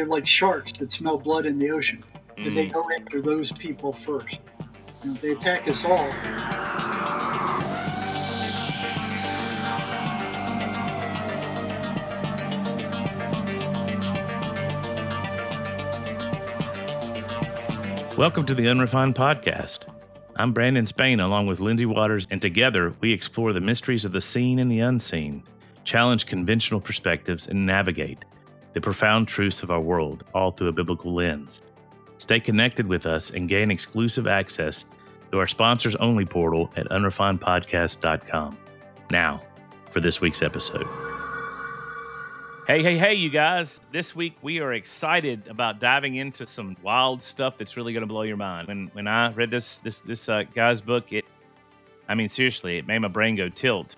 they're like sharks that smell blood in the ocean. And they go after those people first. They attack us all. Welcome to the Unrefined podcast. I'm Brandon Spain along with Lindsay Waters, and together we explore the mysteries of the seen and the unseen, challenge conventional perspectives, and navigate the profound truths of our world, all through a biblical lens. Stay connected with us and gain exclusive access to our sponsors only portal at unrefinedpodcast.com. Now, for this week's episode. Hey, you guys. This week we are excited about diving into some wild stuff that's really going to blow your mind. When I read this guy's book, seriously, it made my brain go tilt.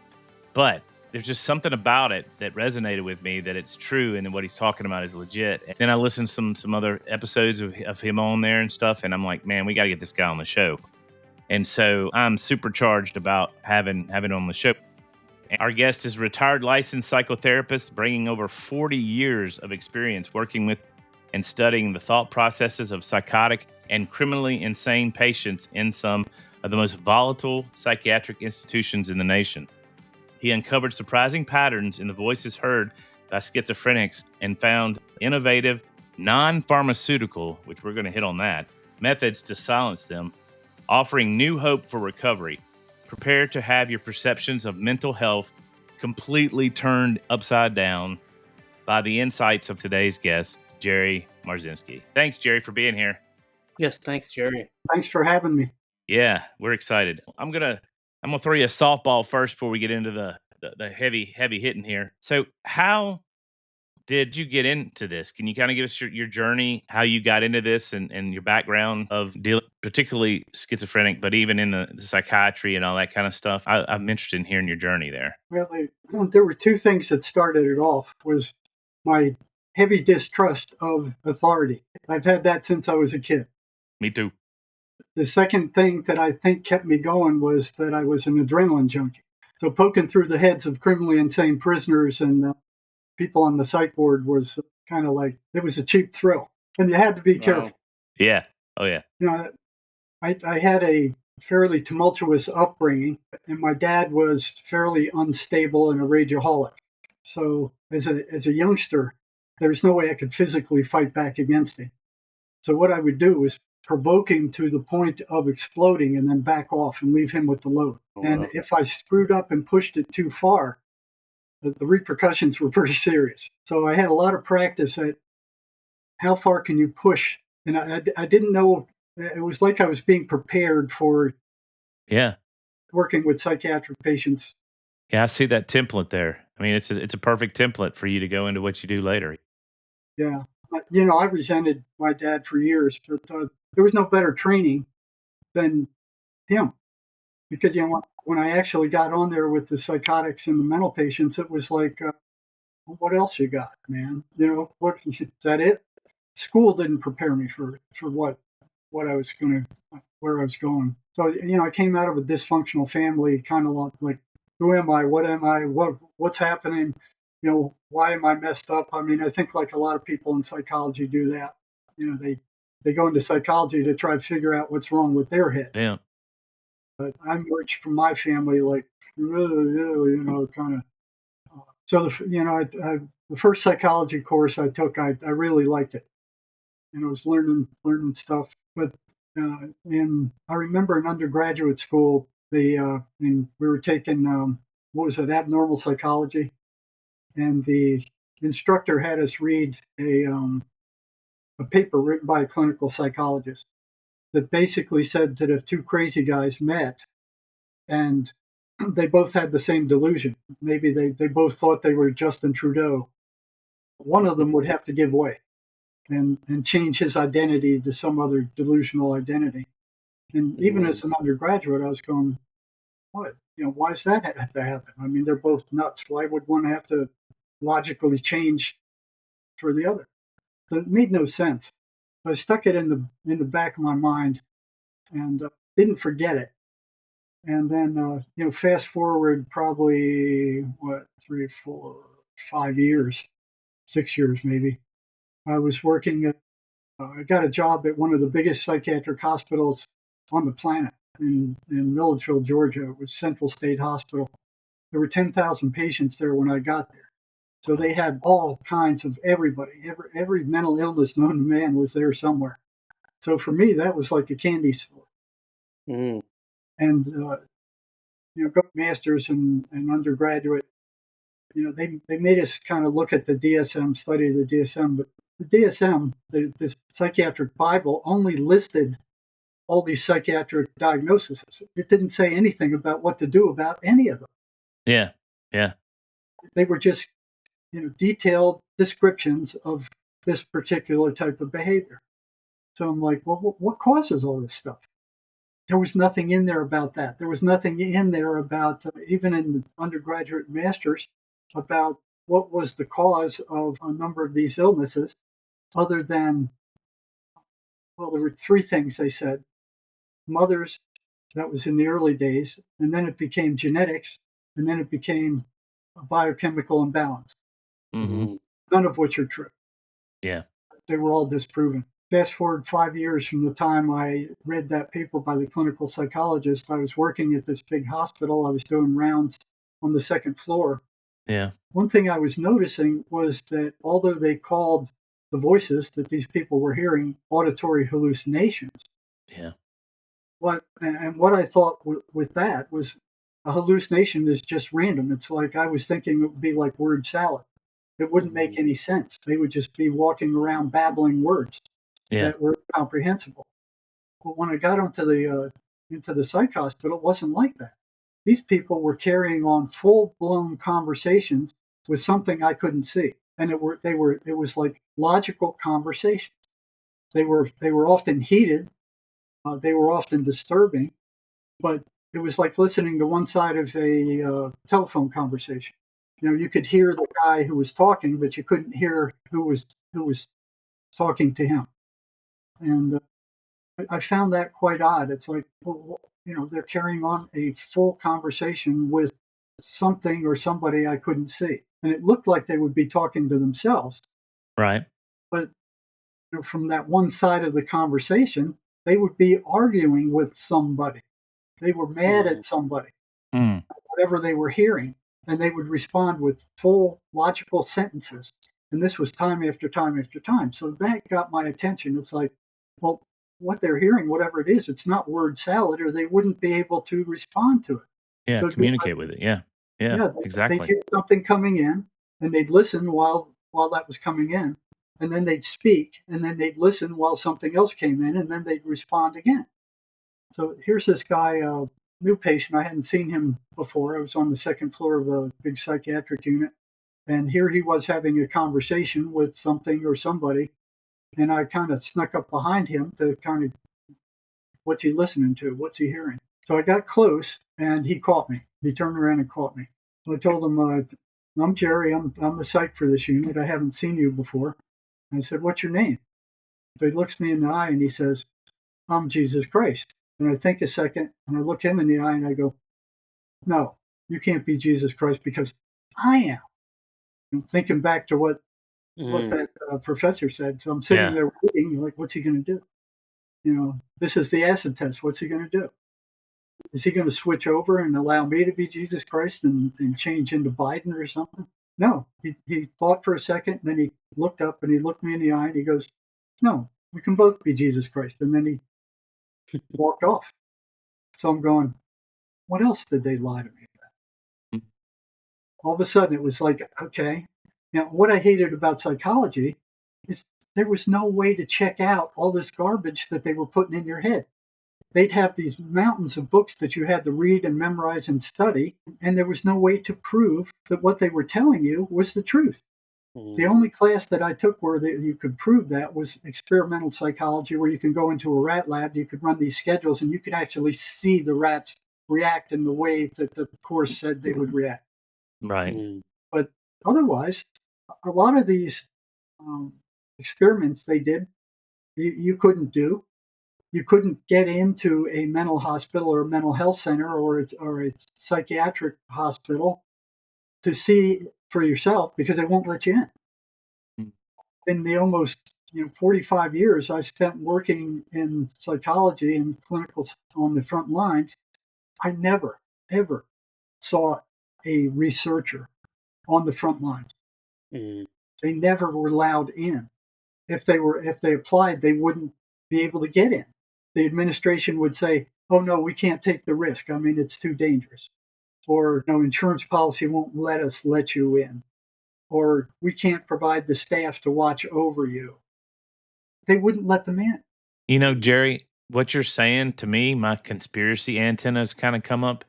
But there's just something about it that resonated with me, that it's true and what he's talking about is legit. And then I listened to some other episodes of him on there and stuff, and I'm like, man, we got to get this guy on the show. And so I'm supercharged about having him on the show. Our guest is a retired licensed psychotherapist, bringing over 40 years of experience working with and studying the thought processes of psychotic and criminally insane patients in some of the most volatile psychiatric institutions in the nation. He uncovered surprising patterns in the voices heard by schizophrenics and found innovative, non-pharmaceutical, which we're going to hit on that, methods to silence them, offering new hope for recovery. Prepare to have your perceptions of mental health completely turned upside down by the insights of today's guest, Jerry Marzinsky. Thanks, Jerry, for being here. Yes, thanks, Jerry. Thanks for having me. Yeah, we're excited. I'm gonna throw you a softball first before we get into the heavy hitting here. So, how did you get into this? Can you kind of give us your journey, how you got into this, and your background of dealing, particularly schizophrenic, but even in the psychiatry and all that kind of stuff? I'm interested in hearing your journey there. Well, there were two things that started it off. Was my heavy distrust of authority. I've had that since I was a kid. Me too. The second thing that I think kept me going was that I was an adrenaline junkie. So poking through the heads of criminally insane prisoners and people on the psych ward was kind of like, it was a cheap thrill. And you had to be careful. Yeah. Oh, yeah. I had a fairly tumultuous upbringing, and my dad was fairly unstable and a rageaholic. So as a youngster, there was no way I could physically fight back against him. So what I would do was provoke him to the point of exploding and then back off and leave him with the load. Oh, wow. And if I screwed up and pushed it too far, the repercussions were pretty serious. So I had a lot of practice at how far can you push. And I didn't know, it was like I was being prepared for working with psychiatric patients. Yeah, I see that template there. I mean, it's a perfect template for you to go into what you do later. Yeah. I resented my dad for years, but there was no better training than him. Because, when I actually got on there with the psychotics and the mental patients, it was like, what else you got, man? What is that it? School didn't prepare me for what I was where I was going. So, I came out of a dysfunctional family, kind of like, who am I? What am I? What's happening? Why am I messed up? I mean, I think like a lot of people in psychology do that. They go into psychology to try to figure out what's wrong with their head. Yeah. But I'm rich from my family, like, really, kind of. So, the first psychology course I took, I really liked it. And I was learning stuff. But and I remember in undergraduate school, and we were taking, abnormal psychology. And the instructor had us read a paper written by a clinical psychologist that basically said that if two crazy guys met and they both had the same delusion, maybe they both thought they were Justin Trudeau, one of them would have to give way and change his identity to some other delusional identity. And even as an undergraduate, I was going, what? Why does that have to happen? I mean, they're both nuts. Why would one have to logically change for the other? So it made no sense. I stuck it in the back of my mind and didn't forget it. And then, fast forward probably 3, 4, 5 years, 6 years maybe. I was working at, I got a job at one of the biggest psychiatric hospitals on the planet in Milledgeville, Georgia. It was Central State Hospital. There were 10,000 patients there when I got there. So they had all kinds of everybody. Every mental illness known to man was there somewhere. So for me, that was like a candy store. Mm. And go masters and undergraduate. They made us kind of look at the DSM, study the DSM, but the DSM, this psychiatric Bible, only listed all these psychiatric diagnoses. It didn't say anything about what to do about any of them. Yeah. Yeah. They were just detailed descriptions of this particular type of behavior. So I'm like, well, what causes all this stuff? There was nothing in there about that. There was nothing in there about, even in the undergraduate masters, about what was the cause of a number of these illnesses, other than, well, there were three things they said. Mothers, that was in the early days, and then it became genetics, and then it became a biochemical imbalance, Mm-hmm. none of which are true. Yeah. They were all disproven. Fast forward 5 years from the time I read that paper by the clinical psychologist, I was working at this big hospital. I was doing rounds on the second floor. Yeah. One thing I was noticing was that although they called the voices that these people were hearing auditory hallucinations, Yeah. what I thought with that was a hallucination is just random. It's like I was thinking it would be like word salad. It wouldn't make any sense. They would just be walking around babbling words Yeah. that were incomprehensible. But when I got into the psych hospital, it wasn't like that. These people were carrying on full-blown conversations with something I couldn't see, and it was like logical conversations. They were often heated, they were often disturbing, but it was like listening to one side of a telephone conversation. You could hear the guy who was talking, but you couldn't hear who was talking to him. And I found that quite odd. It's like, well, they're carrying on a full conversation with something or somebody I couldn't see. And it looked like they would be talking to themselves. Right. But from that one side of the conversation, they would be arguing with somebody. They were mad at somebody, Mm. whatever they were hearing. And they would respond with full logical sentences. And this was time after time after time. So that got my attention. It's like, well, what they're hearing, whatever it is, it's not word salad, or they wouldn't be able to respond to it. Yeah. So Communicate with it. Yeah. Yeah. yeah, they'd Exactly. hear something coming in, and they'd listen while that was coming in, and then they'd speak, and then they'd listen while something else came in, and then they'd respond again. So here's this guy, new patient. I hadn't seen him before. I was on the second floor of a big psychiatric unit, and here he was having a conversation with something or somebody, and I kind of snuck up behind him to kind of, what's he listening to? What's he hearing? So I got close, and he caught me. He turned around and caught me. So I told him, I'm Jerry. I'm the psych for this unit. I haven't seen you before. And I said, what's your name? So he looks me in the eye and he says, I'm Jesus Christ. And I think a second, and I look him in the eye and I go, no, you can't be Jesus Christ because I am. And thinking back to what that professor said. So I'm sitting there waiting, like, what's he going to do? This is the acid test. What's he going to do? Is he going to switch over and allow me to be Jesus Christ and change into Biden or something? No. He thought for a second, and then he looked up and he looked me in the eye and he goes, no, we can both be Jesus Christ. And then he walked off. So I'm going, what else did they lie to me about? All of a sudden, it was like, okay. Now, what I hated about psychology is there was no way to check out all this garbage that they were putting in your head. They'd have these mountains of books that you had to read and memorize and study, and there was no way to prove that what they were telling you was the truth. The only class that I took where you could prove that was experimental psychology, where you can go into a rat lab, you could run these schedules, and you could actually see the rats react in the way that the course said they would react. Right. But otherwise, a lot of these experiments they did, you couldn't do. You couldn't get into a mental hospital or a mental health center or a psychiatric hospital to see for yourself because they won't let you in. in the almost 45 years I spent working in psychology and clinicals on the front lines, I never ever saw a researcher on the front lines. Mm. They never were allowed in. If they applied, they wouldn't be able to get in. The administration would say, "Oh no, we can't take the risk. I mean, it's too dangerous." Or no, insurance policy won't let us let you in. Or we can't provide the staff to watch over you. They wouldn't let them in. You know, Jerry, what you're saying to me, my conspiracy antennas kind of come up,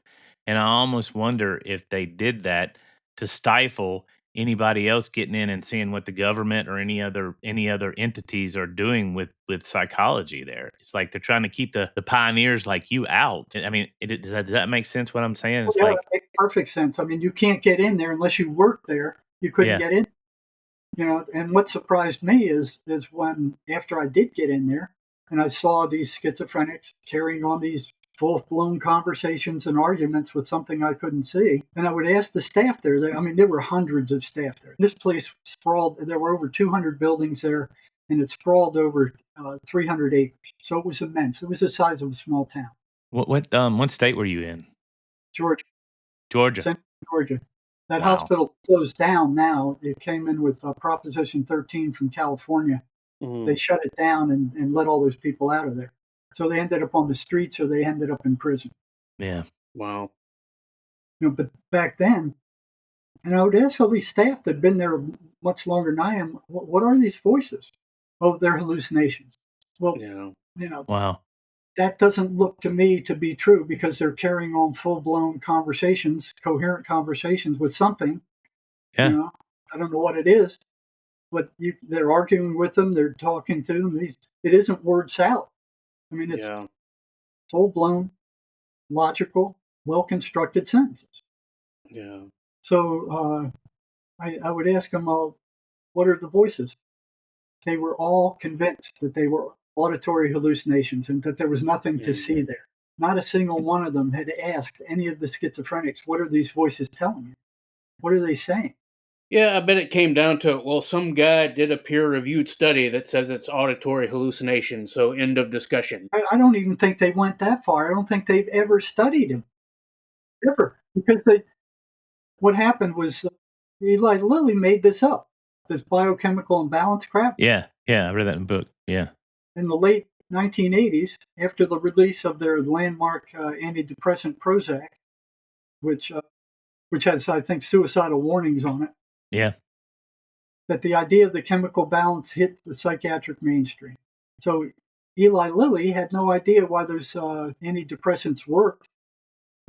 and I almost wonder if they did that to stifle anybody else getting in and seeing what the government or any other entities are doing with psychology there. It's like they're trying to keep the pioneers like you out. I mean, does that make sense what I'm saying? Well, It's yeah, that like, makes perfect sense. I mean, you can't get in there unless you work there. You couldn't yeah, get in. And what surprised me is when after I did get in there and I saw these schizophrenics carrying on these full blown conversations and arguments with something I couldn't see, and I would ask the staff there. I mean, there were hundreds of staff there. This place sprawled. There were over 200 buildings there, and it sprawled over 300 acres. So it was immense. It was the size of a small town, what state were you in? Georgia. Georgia. Central Georgia. That Wow. hospital closed down now. It came in with Proposition 13 from California. They Mm. shut it down and let all those people out of there. So they ended up on the streets or they ended up in prison. Yeah. Wow. But back then, I would ask all these staff that had been there much longer than I am, what are these voices? Oh, they're hallucinations. Well, Yeah. you know, Wow. that doesn't look to me to be true because they're carrying on full blown conversations, coherent conversations with something. You Yeah. know, I don't know what it is, but they're arguing with them, they're talking to them. It isn't word salad. I mean, it's Yeah. full blown, logical, well constructed sentences. Yeah. So I would ask them, what are the voices? They were all convinced that they were auditory hallucinations and that there was nothing to Mm. see there. Not a single one of them had asked any of the schizophrenics, what are these voices telling you? What are they saying? Yeah, I bet it came down to, well, some guy did a peer reviewed study that says it's auditory hallucination, so end of discussion. I don't even think they went that far. I don't think they've ever studied them, ever. Because what happened was Eli Lilly made this up, this biochemical imbalance crap. Yeah. Yeah. I read that in the book. Yeah. In the late 1980s, after the release of their landmark antidepressant Prozac, which which has, I think, suicidal warnings on it, Yeah. that the idea of the chemical balance hit the psychiatric mainstream. So Eli Lilly had no idea why those antidepressants worked,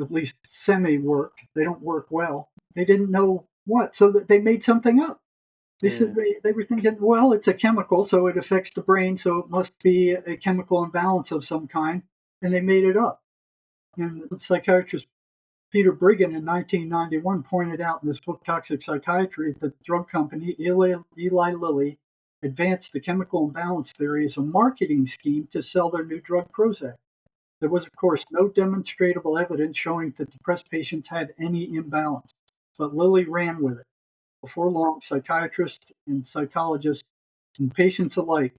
at least semi work. They don't work well. They didn't know what, so that they made something up. They said Mm. they were thinking, well, it's a chemical, so it affects the brain, so it must be a chemical imbalance of some kind, and they made it up. And the psychiatrist Peter Brigham in 1991 pointed out in this book, Toxic Psychiatry, that the drug company Eli Lilly advanced the chemical imbalance theory as a marketing scheme to sell their new drug Prozac. There was, of course, no demonstrable evidence showing that depressed patients had any imbalance, but Lilly ran with it. Before long, psychiatrists and psychologists and patients alike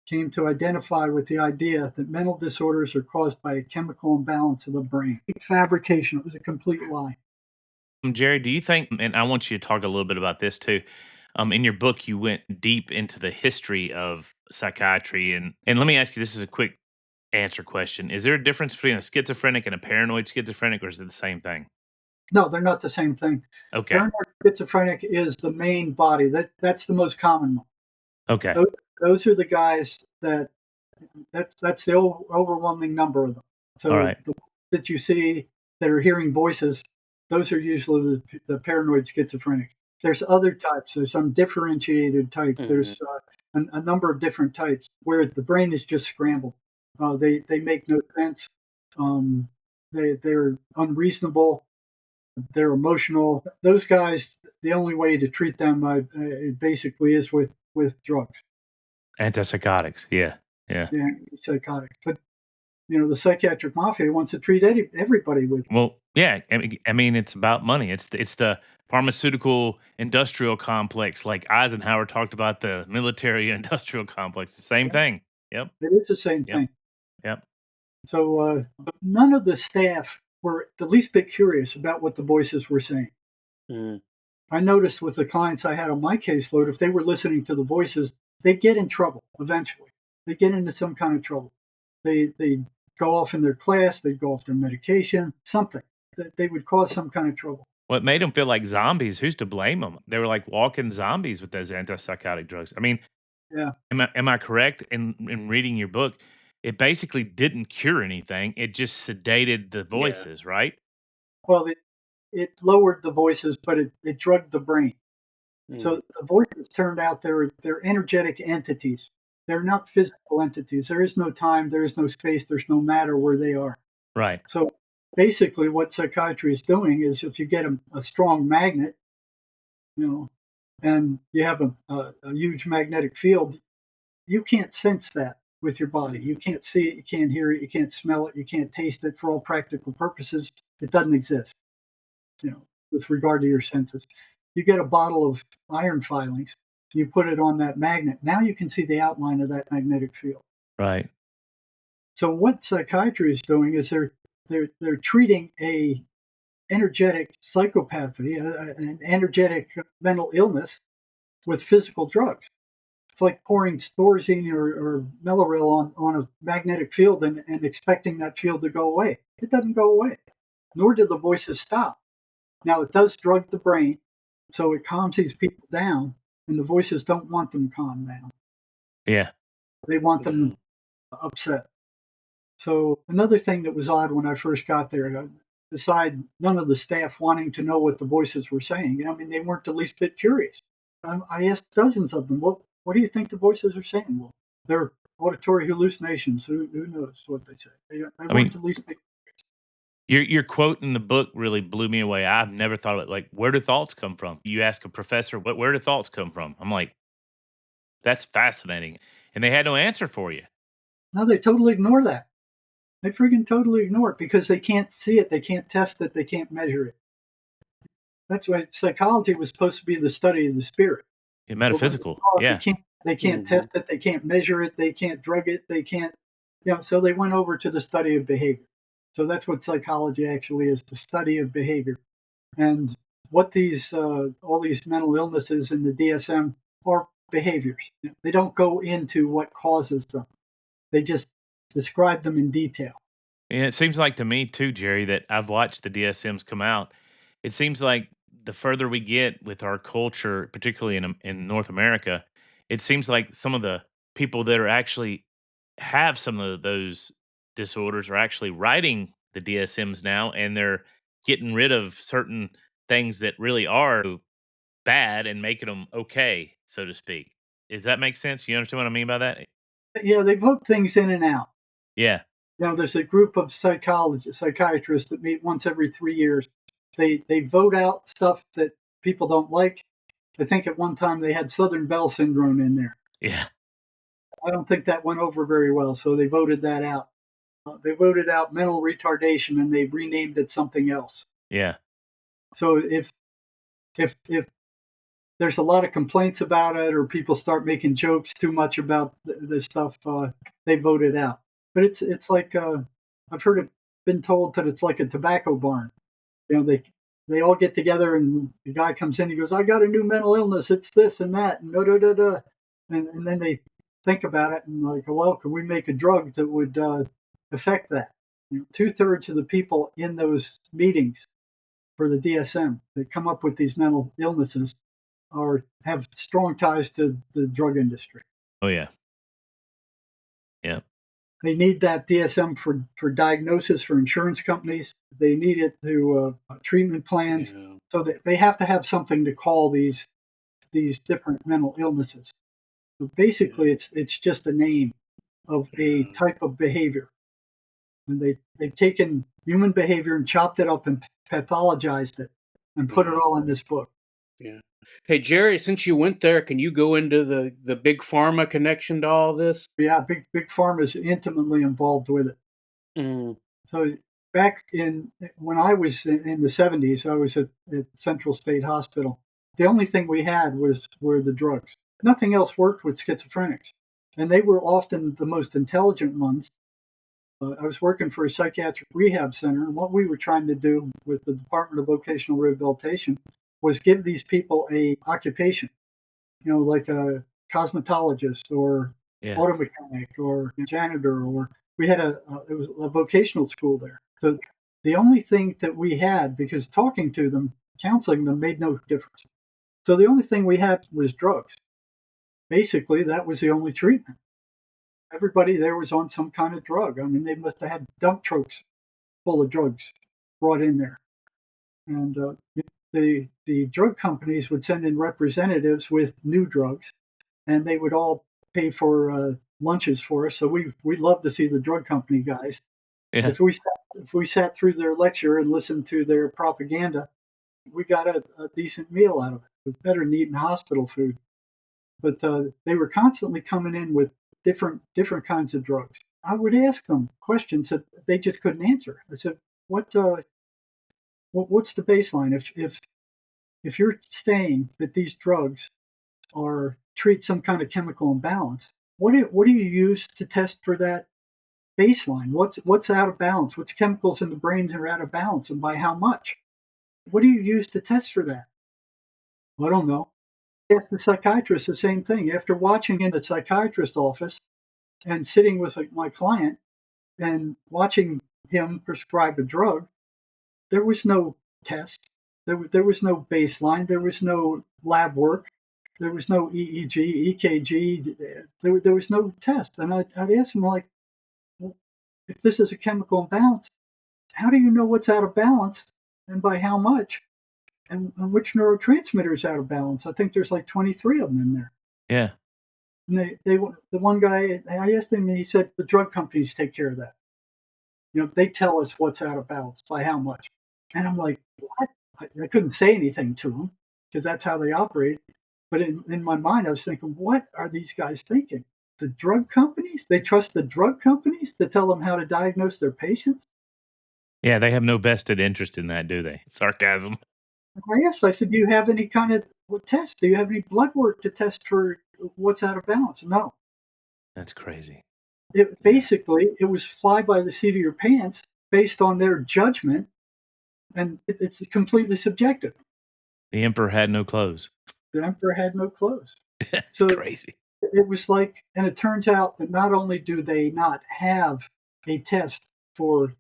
came to identify with the idea that mental disorders are caused by a chemical imbalance of the brain. Fabrication, it was a complete lie. Jerry, do you think, and I want you to talk a little bit about this too. In your book, you went deep into the history of psychiatry, and let me ask you, this is a quick answer question: is there a difference between a schizophrenic and a paranoid schizophrenic, or is it the same thing? No, they're not the same thing. Okay, Paranoid schizophrenic is the main body. That's the most common one. okay, Those, those are the guys that's the overwhelming number of them. all So right, the ones that you see that are hearing voices, those are usually the paranoid schizophrenics. There's other types. There's some differentiated type. Mm. There's a number of different types where the brain is just scrambled. They make no sense. Um, they're unreasonable. They're emotional. Those guys, the only way to treat them basically is with drugs, antipsychotics, yeah, yeah. yeah, psychotics. But the psychiatric mafia wants to treat everybody with. Well, yeah, I mean, it's about money. It's the pharmaceutical industrial complex, like Eisenhower talked about the military industrial complex. The same Yeah, thing. Yep. it is the same Yep. thing. Yep. So none of the staff were the least bit curious about what the voices were saying. Mm. I noticed with the clients I had on my caseload, if they were listening to the voices, they'd get in trouble eventually. They'd get into some kind of trouble. They'd go off in their class, they'd go off their medication, something. They would cause some kind of trouble. What made them feel like zombies? Who's to blame them? They were like walking zombies with those antipsychotic drugs. I mean, Yeah. am I correct in reading your book? It basically didn't cure anything. It just sedated the Yeah. voices, right? Well, it lowered the voices, but it drugged the brain. Mm. So the voices turned out they're energetic entities. They're not physical entities. There is no time, there is no space, there's no matter where they are. Right. So basically, what psychiatry is doing is if you get a strong magnet, you know, and you have a huge magnetic field, you can't sense that with your body. You can't see it, you can't hear it, you can't smell it, you can't taste it. For all practical purposes, it doesn't exist. With regard to your senses, you get a bottle of iron filings, you put it on that magnet. Now you can see the outline of that magnetic field. Right. So what psychiatry is doing is they're treating a energetic psychopathy, an energetic mental illness with physical drugs. It's like pouring Thorazine or Mellaril on a magnetic field and expecting that field to go away. It doesn't go away, nor do the voices stop. Now, it does drug the brain, so it calms these people down, and the voices don't want them calmed down. Yeah. They want them upset. So another thing that was odd when I first got there, beside none of the staff wanting to know what the voices were saying, I mean, they weren't the least bit curious. I asked dozens of them, what do you think the voices are saying? Well, they're auditory hallucinations. Who knows what they say? They I weren't mean, the least bit. your quote in the book really blew me away. I've never thought of it like, where do thoughts come from? You ask a professor, where do thoughts come from? I'm like, that's fascinating. And they had no answer for you. No, they totally ignore that. They friggin' totally ignore it because they can't see it, they can't test it, they can't measure it. That's why psychology was supposed to be the study of the spirit. But when they Metaphysical. saw Yeah. they can't Mhm. test it, they can't measure it, they can't drug it, they can't, so they went over to the study of behavior. So that's what psychology actually is, the study of behavior. And what all these mental illnesses in the DSM are behaviors. They don't go into what causes them. They just describe them in detail. And it seems like to me too, Jerry, that I've watched the DSMs come out. It seems like the further we get with our culture, particularly in North America, it seems like some of the people that are actually have some of those disorders are actually writing the DSMs now, and they're getting rid of certain things that really are bad and making them okay, so to speak. Does that make sense? You understand what I mean by that? Yeah, they vote things in and out. Yeah. There's a group of psychiatrists that meet once every 3 years. They vote out stuff that people don't like. I think at one time they had Southern Bell syndrome in there. Yeah. I don't think that went over very well, so they voted that out. They voted out mental retardation and they renamed it something else. Yeah. So if there's a lot of complaints about it or people start making jokes too much about this stuff, they vote it out. But it's like I've heard it been told that it's like a tobacco barn. They all get together and the guy comes in. He goes, "I got a new mental illness. It's this and that and da da da da," and then they think about it and like, well, can we make a drug that would affect that? 2/3 of the people in those meetings for the DSM that come up with these mental illnesses or have strong ties to the drug industry. Oh yeah. Yeah. They need that DSM for diagnosis for insurance companies. They need it to treatment plans. Yeah. So they have to have something to call these different mental illnesses. So basically, it's just a name of a type of behavior. And they've taken human behavior and chopped it up and pathologized it and put it all in this book. Yeah. Hey, Jerry, since you went there, can you go into the big pharma connection to all this? Yeah, big pharma is intimately involved with it. Mm. So back when I was in the 70s, I was at Central State Hospital. The only thing we had were the drugs. Nothing else worked with schizophrenics, and they were often the most intelligent ones. I was working for a psychiatric rehab center, and what we were trying to do with the Department of Vocational Rehabilitation was give these people a occupation, like a cosmetologist or Yeah. auto mechanic or janitor, or we had it was a vocational school there. So the only thing that we had, because talking to them, counseling them made no difference. So the only thing we had was drugs. Basically, that was the only treatment. Everybody there was on some kind of drug. I mean, they must have had dump trucks full of drugs brought in there. And the drug companies would send in representatives with new drugs, and they would all pay for lunches for us. So we love to see the drug company guys. Yeah. If we sat through their lecture and listened to their propaganda, we got a decent meal out of it. It was better than eating hospital food. But they were constantly coming in with different kinds of drugs. I would ask them questions that they just couldn't answer. I said, what's the baseline? If you're saying that these drugs treat some kind of chemical imbalance, what do you use to test for that baseline? What's out of balance? Which chemicals in the brains are out of balance, and by how much? What do you use to test for that? I don't know. Ask the psychiatrist the same thing. After watching in the psychiatrist's office and sitting with my client and watching him prescribe a drug, there was no test. There was no baseline. There was no lab work. There was no EEG, EKG. There was no test. And I'd ask him, like, well, if this is a chemical imbalance, how do you know what's out of balance and by how much? And which neurotransmitter is out of balance? I think there's like 23 of them in there. Yeah. And the one guy, I asked him, and he said the drug companies take care of that. They tell us what's out of balance by how much. And I'm like, what? I couldn't say anything to him because that's how they operate. But in my mind, I was thinking, what are these guys thinking? The drug companies? They trust the drug companies to tell them how to diagnose their patients? Yeah, they have no vested interest in that, do they? Sarcasm. I said, do you have any kind of test? Do you have any blood work to test for what's out of balance? No. That's crazy. Basically, it was fly by the seat of your pants based on their judgment, and it's completely subjective. The emperor had no clothes. The emperor had no clothes. That's So crazy. it was like, and it turns out that not only do they not have a test for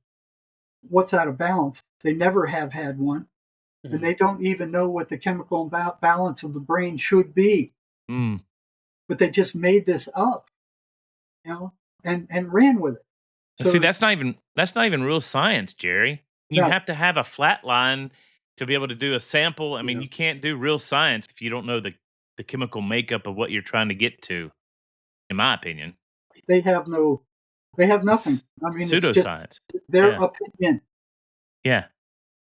what's out of balance, they never have had one, and they don't even know what the chemical balance of the brain should be. Mm. But they just made this up, and ran with it. See, that's not even real science, Jerry. You have to have a flat line to be able to do a sample. I mean, you can't do real science if you don't know the chemical makeup of what you're trying to get to, in my opinion. They have nothing. I mean, pseudoscience. It's just their opinion. Yeah.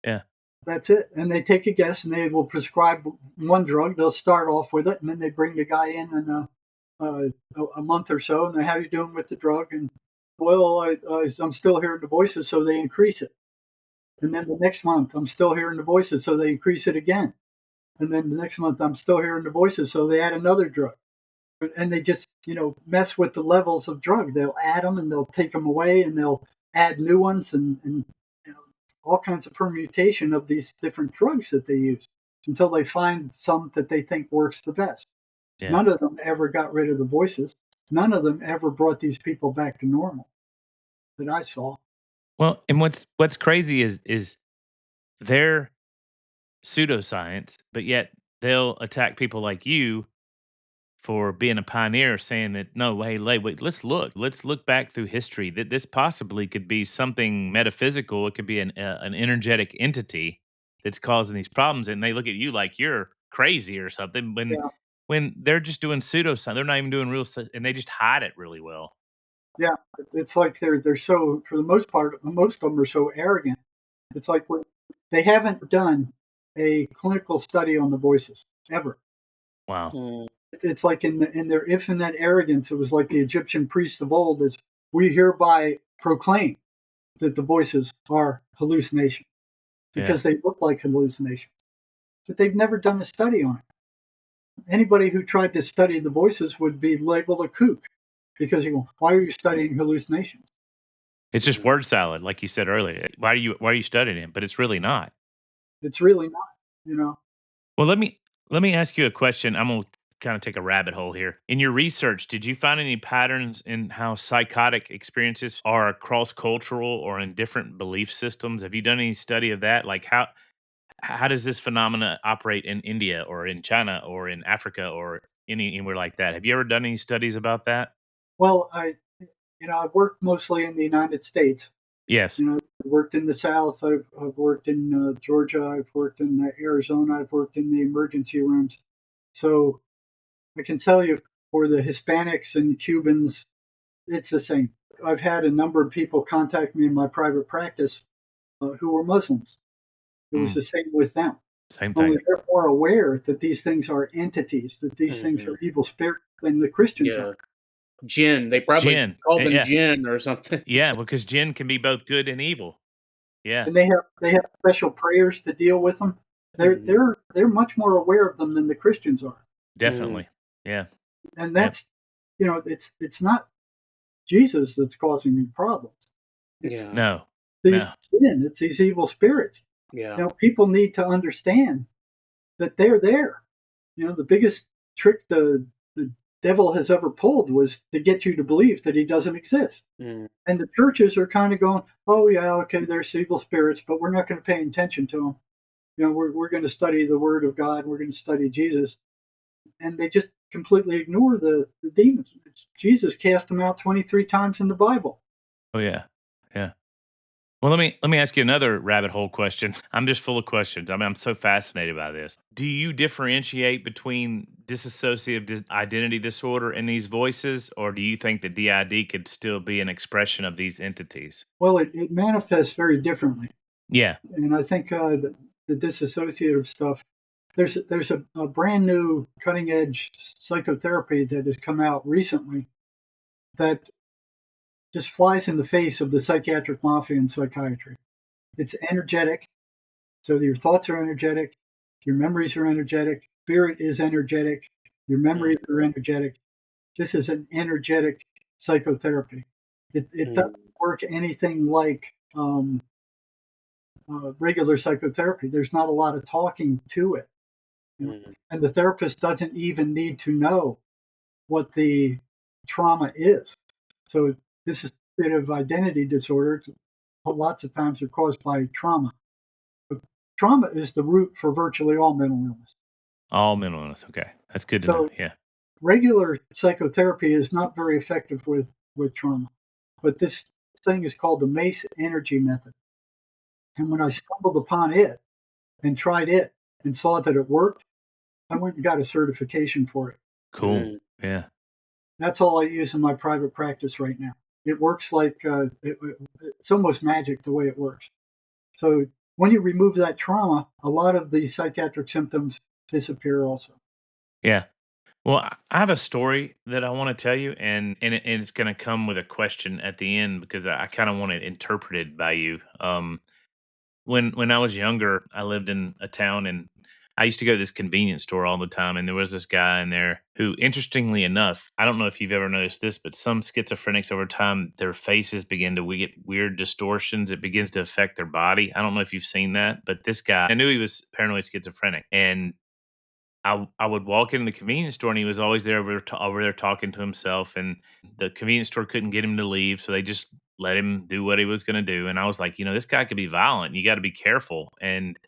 Yeah. That's it. And they take a guess, and they will prescribe one drug. They'll start off with it, and then they bring the guy in a month or so, and they, how you doing with the drug? And, well, I'm still hearing the voices, so they increase it. And then the next month, I'm still hearing the voices, so they increase it again. And then the next month, I'm still hearing the voices, so they add another drug. And they just, mess with the levels of drug. They'll add them, and they'll take them away, and they'll add new ones, and all kinds of permutation of these different drugs that they use until they find some that they think works the best. Yeah. None of them ever got rid of the voices. None of them ever brought these people back to normal that I saw. Well, and what's crazy is they're pseudoscience, but yet they'll attack people like you for being a pioneer, saying that no, wait, let's look back through history. That this possibly could be something metaphysical. It could be an energetic entity that's causing these problems, and they look at you like you're crazy or something. When they're just doing pseudoscience, they're not even doing real stuff, and they just hide it really well. Yeah, it's like they're so, for the most part, most of them are so arrogant. It's like they haven't done a clinical study on the voices ever. Wow. It's like in their infinite arrogance, it was like the Egyptian priests of old, is we hereby proclaim. that the voices are hallucinations because they look like hallucinations. But they've never done a study on it. Anybody who tried to study the voices would be labeled a kook because you go, why are you studying hallucinations? It's just word salad, like you said earlier. Why are you studying it? But it's really not. It's really not, you know. Well, let me ask you a question. I'm gonna kind of take a rabbit hole here. In your research, did you find any patterns in how psychotic experiences are cross cultural or in different belief systems? Have you done any study of that? Like how does this phenomena operate in India or in China or in Africa or anywhere like that? Have you ever done any studies about that? Well, I've worked mostly in the United States. Yes. You know, I've worked in the South. I've worked in Georgia. I've worked in Arizona. I've worked in the emergency rooms. So I can tell you, for the Hispanics and Cubans, it's the same. I've had a number of people contact me in my private practice who were Muslims. It was Mm, the same with them. same thing. Only they're more aware that these things are entities, that these things are evil spirits than the Christians Yeah. are. Jinn. They probably Jinn. called them Yeah. Jinn or something. Yeah, because Jinn can be both good and evil. Yeah, And they have special prayers to deal with them. They're Mhm. they're they're much more aware of them than the Christians are. Mm. definitely. Yeah. And Yep. that's it's not Jesus that's causing the problems. It's Yeah. No. these No. sin, it's these evil spirits. Yeah. People need to understand that they're there. The biggest trick the devil has ever pulled was to get you to believe that he doesn't exist. Mm. And the churches are kind of going, oh yeah, okay, there's evil spirits, but we're not going to pay attention to them. We're going to study the Word of God. We're going to study Jesus, and they just completely ignore the demons. Jesus cast them out 23 times in the Bible. Oh yeah. Yeah. Well, let me ask you another rabbit hole question. I'm just full of questions. I mean, I'm so fascinated by this. Do you differentiate between dissociative identity disorder and these voices, or do you think that DID could still be an expression of these entities? Well, it manifests very differently, Yeah. and I think the disassociative stuff. There's a brand new cutting edge psychotherapy that has come out recently that just flies in the face of the psychiatric mafia and psychiatry. It's energetic, so your thoughts are energetic, your memories are energetic, spirit is energetic, your Mm. memories are energetic. This is an energetic psychotherapy. It doesn't Mm. work anything like regular psychotherapy. There's not a lot of talking to it, Mm. and the therapist doesn't even need to know what the trauma is. So this is a bit of identity disorders. Lots of times are caused by trauma. But trauma is the root for virtually all mental illness. All mental illness. Okay. That's good to know. So Yeah. regular psychotherapy is not very effective with trauma. But this thing is called the MACE energy method. And when I stumbled upon it and tried it and saw that it worked, I went and got a certification for it. Cool. Mm. Yeah. That's all I use in my private practice right now. It works like it's almost magic the way it works. So when you remove that trauma, a lot of the psychiatric symptoms disappear also. Yeah. Well, I have a story that I want to tell you, and it's going to come with a question at the end because I kind of want it interpreted by you. When I was younger, I lived in a town, and I used to go to this convenience store all the time. And there was this guy in there who, interestingly enough, I don't know if you've ever noticed this, but some schizophrenics over time, their faces begin to get weird distortions. It begins to affect their body. I don't know if you've seen that, but this guy, I knew he was paranoid schizophrenic, and I would walk in the convenience store and he was always there over there talking to himself, and the convenience store couldn't get him to leave, so they just let him do what he was going to do. And I was like, this guy could be violent. You got to be careful. And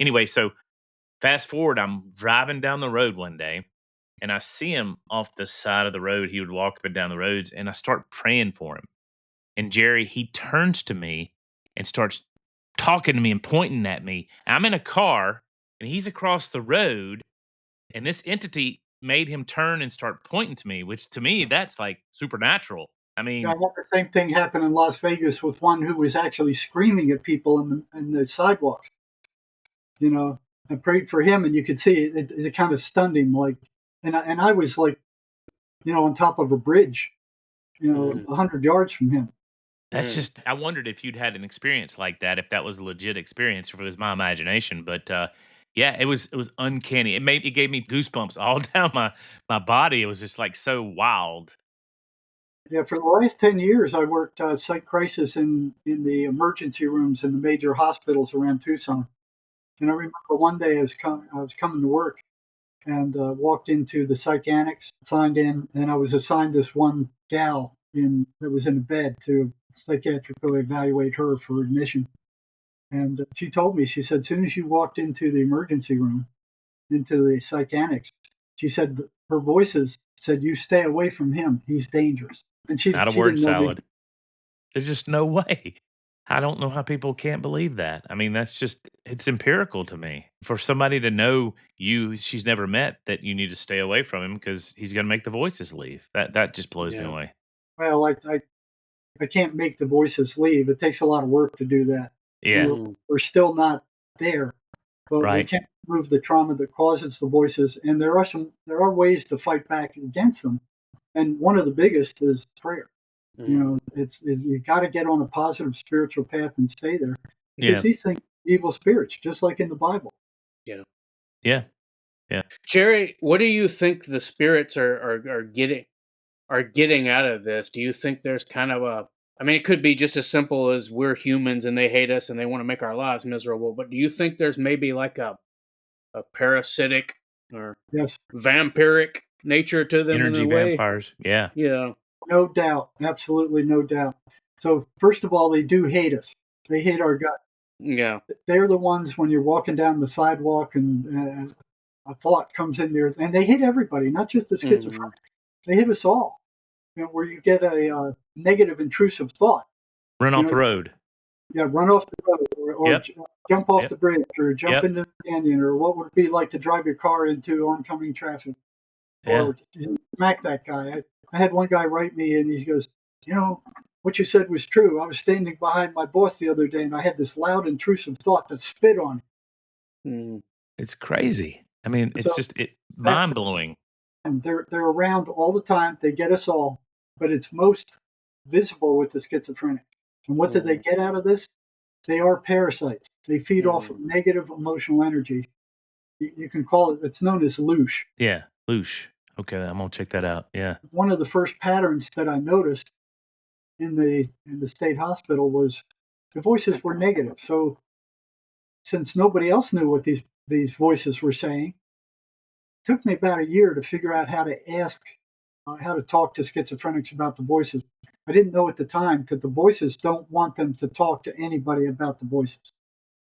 anyway, so fast forward, I'm driving down the road one day and I see him off the side of the road. He would walk up and down the roads, and I start praying for him. And Jerry, he turns to me and starts talking to me and pointing at me. I'm in a car and he's across the road, and this entity made him turn and start pointing to me, which to me, that's like supernatural. I Yeah, I mean, had the same thing happen in Las Vegas with one who was actually screaming at people in the sidewalks. I prayed for him, and you could see it kind of stunned him. And I was like, on top of a bridge, Mm. 100 yards from him. That's just I wondered if you'd had an experience like that, if that was a legit experience, or if it was my imagination, but, yeah, it was uncanny. It gave me goosebumps all down my body. It was just, like, so wild. Yeah, for the last 10 years, I worked psych crisis in the emergency rooms in the major hospitals around Tucson. And I remember one day I was coming to work and walked into the psychiatrics, signed in, and I was assigned this one gal that was in a bed to psychiatrically evaluate her for admission. And she told me, she said, as soon as you walked into the emergency room, into the psychiatrics, she said her voices said, "You stay away from him. He's dangerous." And Not a she word didn't know me. salad. There's just no way. I don't know how people can't believe that. I mean, that's just it's empirical to me. For somebody to know you she's never met that you need to stay away from him because he's gonna make the voices leave. That just blows me Yeah. away. Well, I can't make the voices leave. It takes a lot of work to do that. And Yeah, we're still not there, but we right. can't remove the trauma that causes the voices. And there are ways to fight back against them. And one of the biggest is prayer. You Mm. know, it's you got to get on a positive spiritual path and stay there because Yeah, these things are evil spirits, just like in the Bible. Yeah. yeah, yeah. Jerry, what do you think the spirits are getting out of this? Do you think there's kind of a I mean, it could be just as simple as we're humans and they hate us and they want to make our lives miserable, but do you think there's maybe like a parasitic or Yes, vampiric nature to them in Energy a way? vampires. Yeah. Yeah. no doubt, absolutely no doubt. So first of all, they do hate us. They hate our guts. Yeah. They're the ones when you're walking down the sidewalk and a thought comes in there, and they hit everybody, not just the Hmm. schizophrenic. They hit us all. You know, where you get a negative, intrusive thought. Run You off know, the road. yeah, run off the road, or Yep, jump off yep, the bridge, or jump yep, into the canyon, or what would it be like to drive your car into oncoming traffic, yeah. or smack that guy. I had one guy write me, and he goes, you know, what you said was true. I was standing behind my boss the other day, and I had this loud, intrusive thought that spit on him. Mm. It's crazy. I mean, it's So just that mind blowing. and they're around all the time. They get us all, but it's most visible with the schizophrenic. And what did they Mm. get out of this? They are parasites. They feed off of Mm. negative emotional energy. You can call it. It's known as loosh. Yeah, loosh. Okay, I'm gonna check that out. Yeah. One of the first patterns that I noticed in the state hospital was the voices were negative. So since nobody else knew what these voices were saying, it took me about a year to figure out how to talk to schizophrenics about the voices. I didn't know at the time that the voices don't want them to talk to anybody about the voices.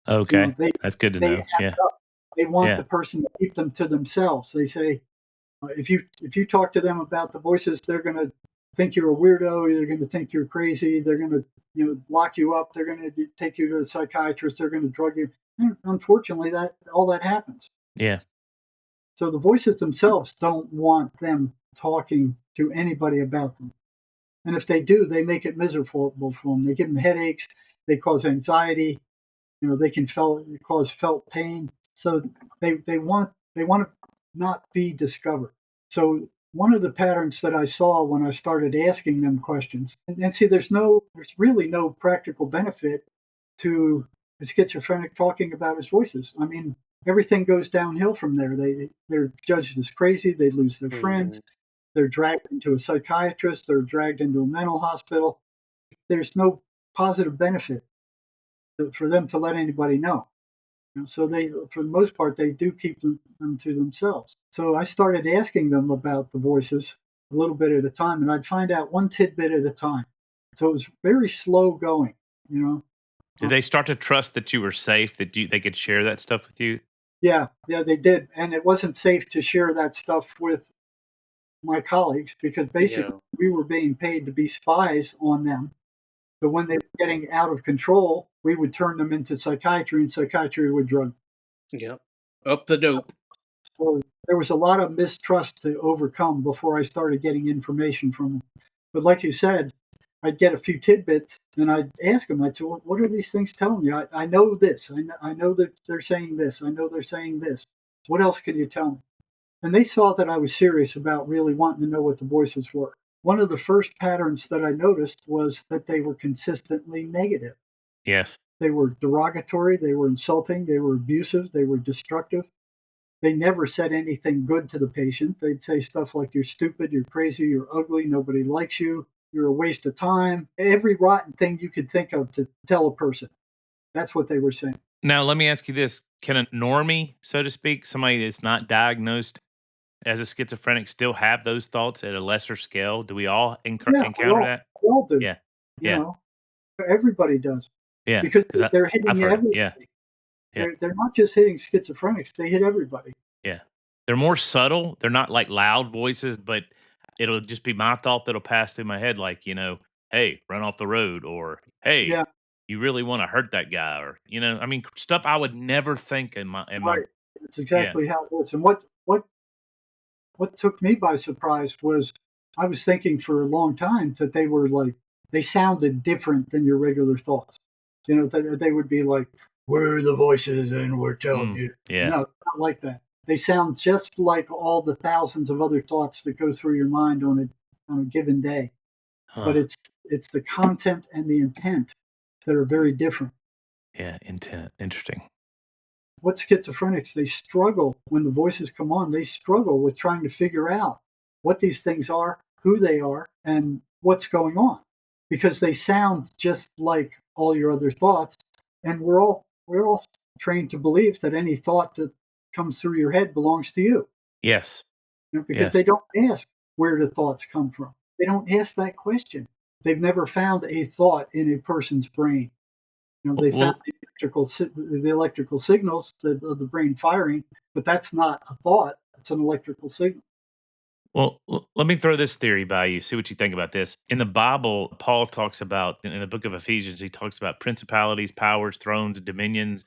You know, Okay, that's good to they know. act Yeah, up. They want yeah, the person to keep them to themselves. They say if you talk to them about the voices, they're going to think you're a weirdo. They're going to think you're crazy. They're going to lock you up. They're going to take you to a psychiatrist. They're going to drug you. And unfortunately, that all that happens. yeah, So the voices themselves don't want them talking to anybody about them. And if they do, they make it miserable for them. They give them headaches. They cause anxiety. They can cause felt pain. So they want to not be discovered. So one of the patterns that I saw when I started asking them questions, and see, there's really no practical benefit to a schizophrenic talking about his voices. I mean, everything goes downhill from there. They're judged as crazy. They lose their friends. Mm. They're dragged into a psychiatrist. They're dragged into a mental hospital. There's no positive benefit for them to let anybody know. So they, for the most part, they do keep them to themselves. So I started asking them about the voices a little bit at a time, and I'd find out one tidbit at a time. So it was very slow going. You know, did they start to trust that you were safe, that they could share that stuff with you? yeah, they did, and it wasn't safe to share that stuff with my colleagues because basically Yeah. we were being paid to be spies on them. But when they were getting out of control, we would turn them into psychiatry, and psychiatry would drug. Yep. Up the dope. So there was a lot of mistrust to overcome before I started getting information from them. But like you said, I'd get a few tidbits and I'd ask them, I'd say, what are these things telling you? I know this. I know that they're saying this. I know they're saying this. What else can you tell me? And they saw that I was serious about really wanting to know what the voices were. one of the first patterns that I noticed was that they were consistently negative. Yes. They were derogatory, they were insulting, they were abusive, they were destructive. They never said anything good to the patient. They'd say stuff like, "You're stupid, you're crazy, you're ugly, nobody likes you, you're a waste of time." Every rotten thing you could think of to tell a person. That's what they were saying. Now, let me ask you this. Can a normie, so to speak, somebody that's not diagnosed as a schizophrenic, still have those thoughts at a lesser scale? Do we all Yeah, encounter that? we all do. Yeah. You Yeah. know, everybody does Yeah. because Because they're I've hitting heard it. Yeah. everybody. Yeah. They're not just hitting schizophrenics; they hit everybody. Yeah. They're more subtle. They're not like loud voices, but it'll just be my thought that'll pass through my head like, "Hey, run off the road," or, "Hey, Yeah, you really wanna hurt that guy," or, I mean, stuff I would never think in my right. It's yeah. exactly how it is. And what took me by surprise was I was thinking for a long time that they were like they sounded different than your regular thoughts. They would be like, "We're the voices and we're telling you." Yeah. No, not like that. They sound just like all the thousands of other thoughts that go through your mind on a given day. But Huh. it's the content and the intent that are very different. Yeah, interesting. What schizophrenics, they struggle when the voices come on, they struggle with trying to figure out what these things are, who they are, and what's going on. Because they sound just like all your other thoughts. And we're all trained to believe that any thought that comes through your head belongs to you. Yes. Because Yes. they don't ask where the thoughts come from. They don't ask that question. They've never found a thought in a person's brain. They found Well, the electrical signals of the brain firing, but that's not a thought. It's an electrical signal. let me throw this theory by you. See what you think about this. In the Bible, Paul talks about in the book of Ephesians, he talks about principalities, powers, thrones, dominions,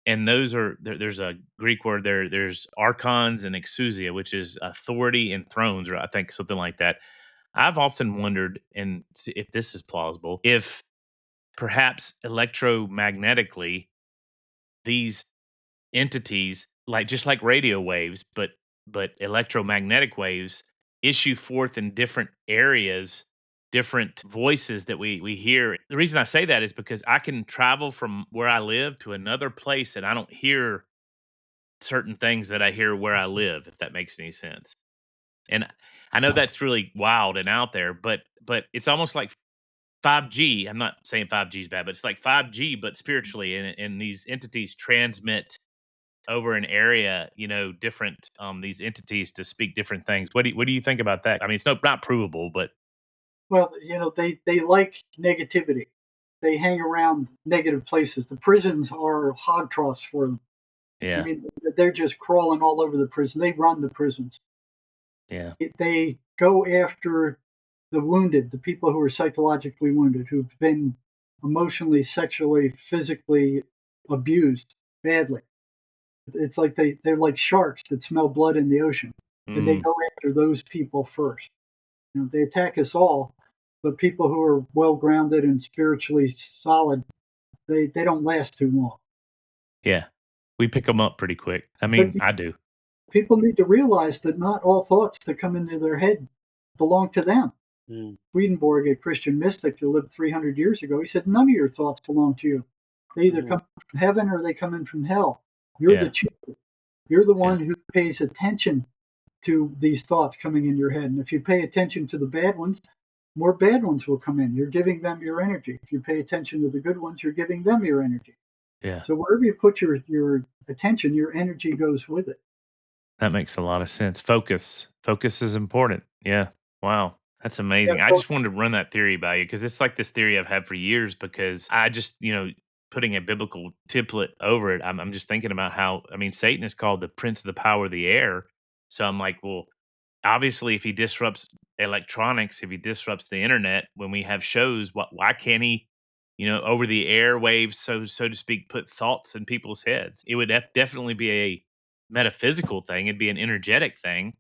and those are there's a Greek word there. There's archons and exousia, which is authority and thrones, or I think something like that. I've often wondered, and see if this is plausible, if perhaps electromagnetically these entities, like just like radio waves, but electromagnetic waves issue forth in different areas, different voices that we hear. The reason I say that is because I can travel from where I live to another place and I don't hear certain things that I hear where I live, if that makes any sense. And I know that's really wild and out there, but it's almost like 5G. I'm not saying 5G is bad, but it's like 5G, but spiritually, and these entities transmit over an area, different these entities to speak different things. What do you think about that? I mean, it's not provable, but Well, they like negativity. They hang around negative places. The prisons are hog troughs for them. I yeah, mean, they're just crawling all over the prison. They run the prisons. yeah, They go after the wounded, the people who are psychologically wounded, who've been emotionally, sexually, physically abused badly. It's like they're like sharks that smell blood in the ocean, and they mm, go after those people first. They attack us all, but people who are well grounded and spiritually solid, they don't last too long. yeah. We pick them up pretty quick. I But mean, I do. people need to realize that not all thoughts that come into their head belong to them. Mm. Swedenborg, a Christian mystic who lived 300 years ago, he said, "None of your thoughts belong to you. They either Mm. come from heaven or they come in from hell. You're the Yeah, chooser. You're the yeah, one who pays attention to these thoughts coming in your head. And if you pay attention to the bad ones, more bad ones will come in. You're giving them your energy. If you pay attention to the good ones, you're giving them your energy. yeah. So wherever you put your attention, your energy goes with it." That makes a lot of sense. Focus is important. Yeah. Wow. That's Yeah, amazing. I so just wanted to run that theory by you because it's like this theory I've had for years because I just, putting a biblical template over it, I'm just thinking about how, I mean, Satan is called the prince of the power of the air. So I'm like, well, obviously, if he disrupts electronics, if he disrupts the internet, when we have shows, why can't he, over the airwaves, so to speak, put thoughts in people's heads? It would definitely be a metaphysical thing. It'd be an energetic thing,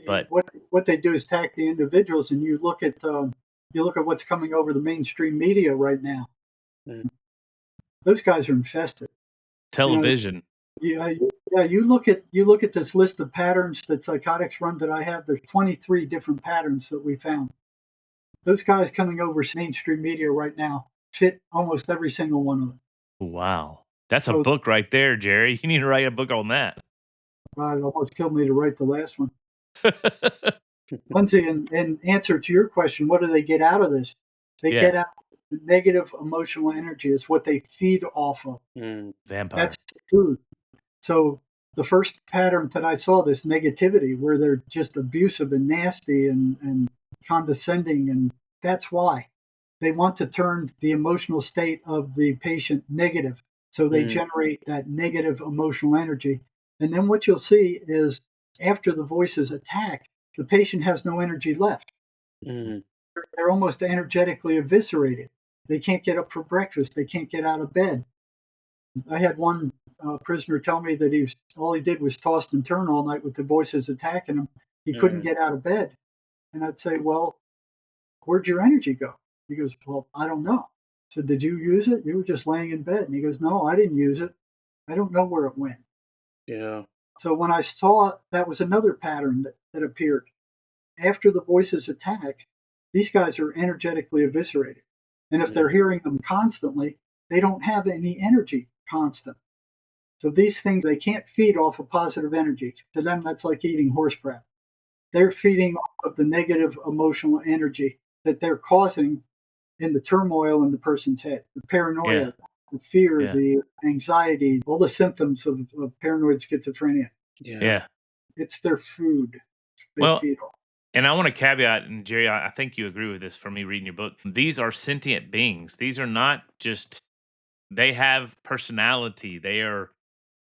but what they do is attack the individuals, and you look at what's coming over the mainstream media right now. Mm. Those guys are infested. You know, television. yeah, yeah. You look at this list of patterns that psychotics run that I have. There's 23 different patterns that we found. Those guys coming over mainstream media right now fit almost every single one of them. Wow. That's a So book right there, Jerry. You need to write a book on that. God, it almost killed me to write the last one. Lindsay, in answer to your question, what do they get out of this? They Yeah. get out negative emotional energy. It's what they feed off of. Vampire. That's food. So the first pattern that I saw, this negativity, where they're just abusive and nasty and condescending, and that's why they want to turn the emotional state of the patient negative. So they generate that negative emotional energy. And then what you'll see is after the voices attack, the patient has no energy left. They're almost energetically eviscerated. They can't get up for breakfast. They can't get out of bed. I had one prisoner tell me that all he did was toss and turn all night with the voices attacking him. He couldn't get out of bed. And I'd say, well, where'd your energy go? He goes, well, I don't know. So did you use it? You were just laying in bed. And he goes, no, I didn't use it. I don't know where it went. Yeah. So when I saw that was another pattern that appeared. After the voices attack, these guys are energetically eviscerated. And if they're hearing them constantly, they don't have any energy constant. So these things, they can't feed off of positive energy. To them, that's like eating horse crap. They're feeding off of the negative emotional energy that they're causing in the turmoil in the person's head, the paranoia, the fear, the anxiety, all the symptoms of paranoid schizophrenia. Yeah. It's their food they Well, feed off. and I want to caveat, and Jerry, I think you agree with this from me reading your book. These are sentient beings. These are not just, they have personality. They are,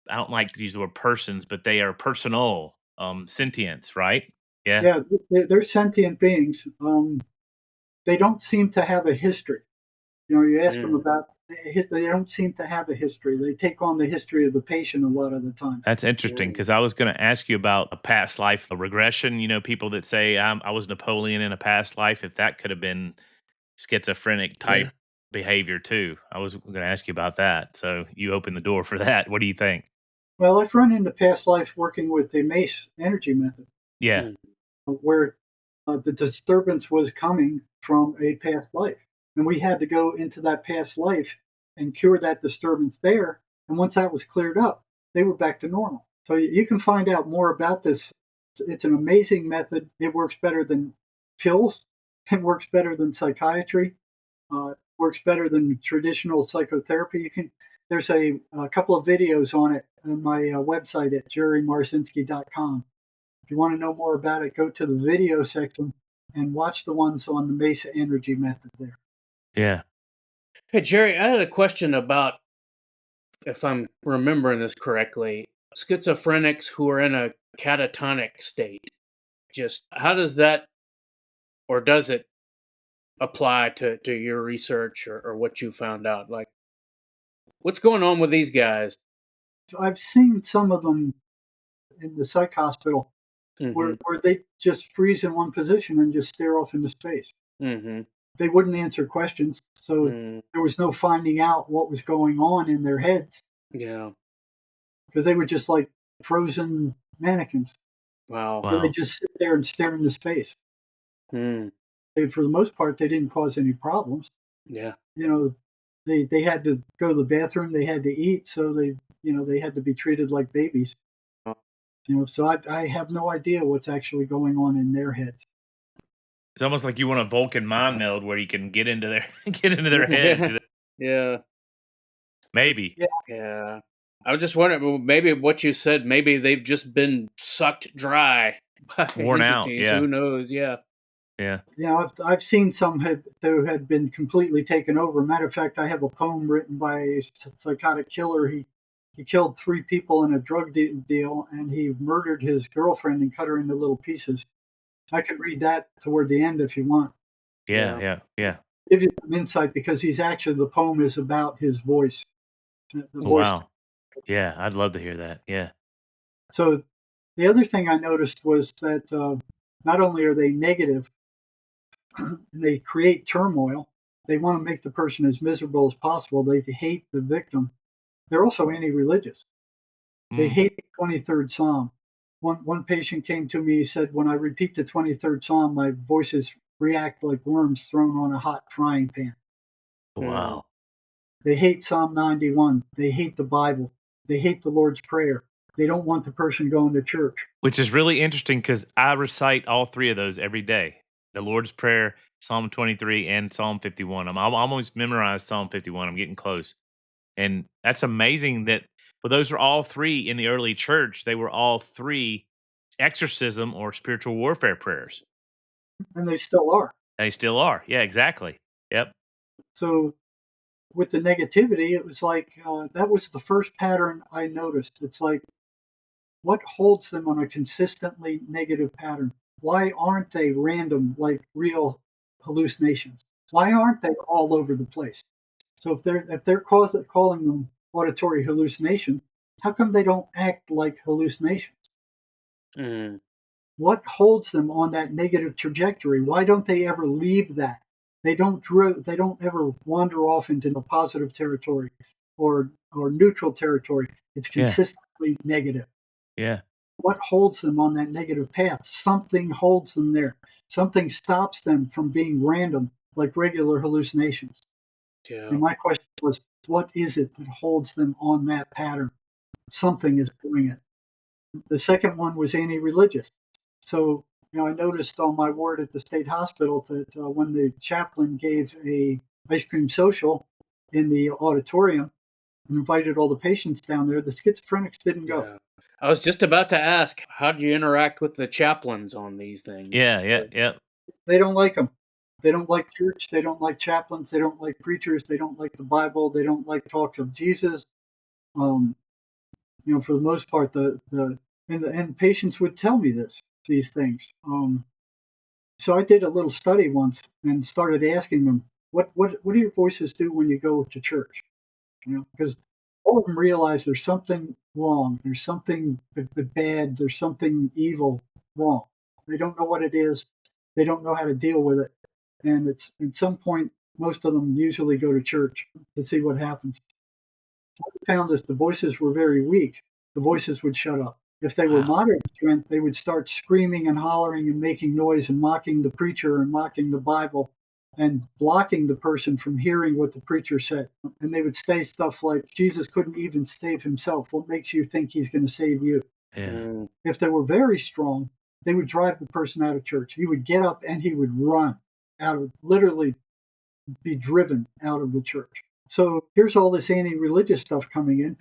I don't like to use the word persons, but they are personal, sentience, right? Yeah. Yeah, they're sentient beings. They don't seem to have a history. You know, you ask them about, they don't seem to have a history. They take on the history of the patient a lot of the time. That's interesting because I was going to ask you about a past life, a regression. You know, people that say I was Napoleon in a past life, if that could have been schizophrenic type behavior too. I was going to ask you about that. So you opened the door for that. What do you think? Well, I've run into past life working with the MACE energy method, Yeah. where the disturbance was coming from a past life. And we had to go into that past life and cure that disturbance there. And once that was cleared up, they were back to normal. So you can find out more about this. It's an amazing method. It works better than pills. It works better than psychiatry. Works better than traditional psychotherapy. There's a couple of videos on it on my website at jerrymarzinsky.com. If you want to know more about it, go to the video section and watch the ones on the Mesa Energy method there. Yeah. Hey, Jerry, I had a question about, if I'm remembering this correctly, schizophrenics who are in a catatonic state. Just how does that, or does it apply to your research or what you found out? Like, what's going on with these guys? I've seen some of them in the psych hospital where they just freeze in one position and just stare off into space. They wouldn't answer questions, so there was no finding out what was going on in their heads. Yeah. Because they were just like frozen mannequins. Wow. So they just sit there and stare into space. For the most part, they didn't cause any problems. Yeah. You know, they had to go to the bathroom, they had to eat, so they had to be treated like babies. You know, so I have no idea what's actually going on in their heads. It's almost like you want a Vulcan mind meld where you can get into their heads. Yeah. Maybe. Yeah. I was just wondering, well, maybe what you said, maybe they've just been sucked dry by Worn out, entities. yeah. Who knows? Yeah. Yeah. Yeah, I've seen some who had been completely taken over. Matter of fact, I have a poem written by a psychotic killer. He killed 3 people in a drug deal, and he murdered his girlfriend and cut her into little pieces. I could read that toward the end if you want. Yeah. Give you some insight because the poem is about his voice. The Oh, voice. wow. Yeah, I'd love to hear that. Yeah. So the other thing I noticed was that not only are they negative, they create turmoil. They want to make the person as miserable as possible. They hate the victim. They're also anti-religious. They hate the 23rd Psalm. One patient came to me, he said, when I repeat the 23rd Psalm, my voices react like worms thrown on a hot frying pan. Wow. They hate Psalm 91. They hate the Bible. They hate the Lord's Prayer. They don't want the person going to church. Which is really interesting because I recite all three of those every day. The Lord's Prayer, Psalm 23, and Psalm 51. I'm almost memorized Psalm 51. I'm getting close. And that's amazing that, well, those are all three in the early church. They were all three exorcism or spiritual warfare prayers. And they still are. They still are. Yeah, exactly. Yep. So with the negativity, it was like that was the first pattern I noticed. It's like, what holds them on a consistently negative pattern? Why aren't they random like real hallucinations? Why aren't they all over the place? So if they're calling them auditory hallucination, how come they don't act like hallucinations? Mm. What holds them on that negative trajectory? Why don't they ever leave that? They don't ever wander off into the positive territory or neutral territory. It's Yeah. consistently negative. Yeah. What holds them on that negative path? Something holds them there. Something stops them from being random like regular hallucinations. Yeah. And my question was, what is it that holds them on that pattern? Something is doing it. The second one was anti-religious. So, I noticed on my ward at the state hospital that when the chaplain gave a ice cream social in the auditorium and invited all the patients down there, the schizophrenics didn't go. Yeah. I was just about to ask, how do you interact with the chaplains on these things? Yeah. They don't like them. They don't like church. They don't like chaplains. They don't like preachers. They don't like the Bible. They don't like talk of Jesus. Um, for the most part, and patients would tell me these things. So I did a little study once and started asking them, what do your voices do when you go to church? Because all of them realize there's something wrong. There's something bad. There's something evil wrong. They don't know what it is. They don't know how to deal with it. And it's at some point, most of them usually go to church to see what happens. What we found is the voices were very weak. The voices would shut up. If they were Wow. moderate strength, they would start screaming and hollering and making noise and mocking the preacher and mocking the Bible and blocking the person from hearing what the preacher said. And they would say stuff like, Jesus couldn't even save himself. What makes you think he's going to save you? Yeah. Mm. If they were very strong, they would drive the person out of church. He would get up and he would run literally be driven out of the church. So here's all this anti-religious stuff coming in.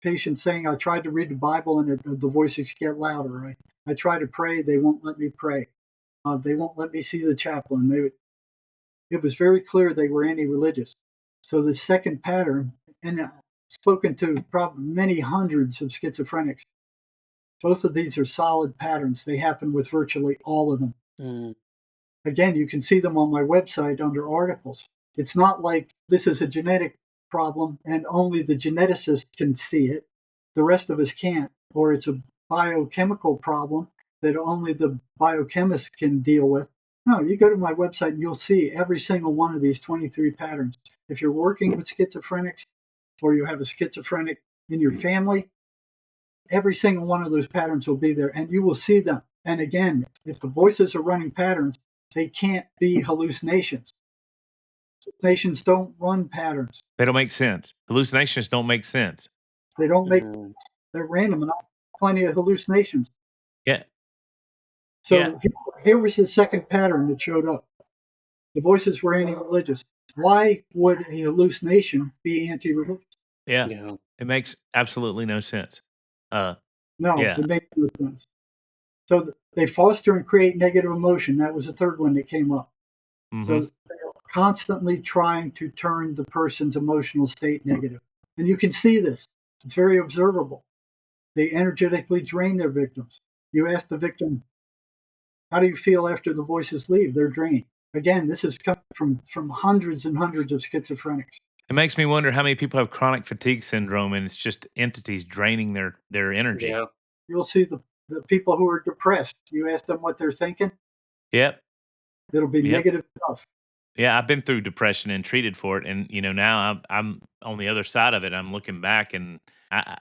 Patients saying, I tried to read the Bible and the voices get louder. I try to pray, they won't let me pray. They won't let me see the chaplain. It was very clear they were anti-religious. So the second pattern, and I've spoken to probably many hundreds of schizophrenics. Both of these are solid patterns. They happen with virtually all of them. Mm. Again, you can see them on my website under articles. It's not like this is a genetic problem and only the geneticist can see it. The rest of us can't. Or it's a biochemical problem that only the biochemist can deal with. No, you go to my website and you'll see every single one of these 23 patterns. If you're working with schizophrenics or you have a schizophrenic in your family, every single one of those patterns will be there and you will see them. And again, if the voices are running patterns, they can't be hallucinations. Hallucinations don't run patterns. They don't make sense. Hallucinations don't make sense. They don't make. Mm. They're random, and I have plenty of hallucinations. Yeah. So Yeah. here was the second pattern that showed up. The voices were anti-religious. Why would a hallucination be anti-religious? Yeah. Yeah. It makes absolutely no sense. No, Yeah. it makes no sense. So they foster and create negative emotion. That was the third one that came up. Mhm. So they're constantly trying to turn the person's emotional state negative. And you can see this. It's very observable. They energetically drain their victims. You ask the victim, how do you feel after the voices leave? They're drained. Again, this is coming from hundreds and hundreds of schizophrenics. It makes me wonder how many people have chronic fatigue syndrome and it's just entities draining their energy. Yeah. You'll see the people who are depressed. You ask them what they're thinking, Yep. it'll be Yep. negative stuff. Yeah, I've been through depression and treated for it, and now I'm on the other side of it. I'm looking back, and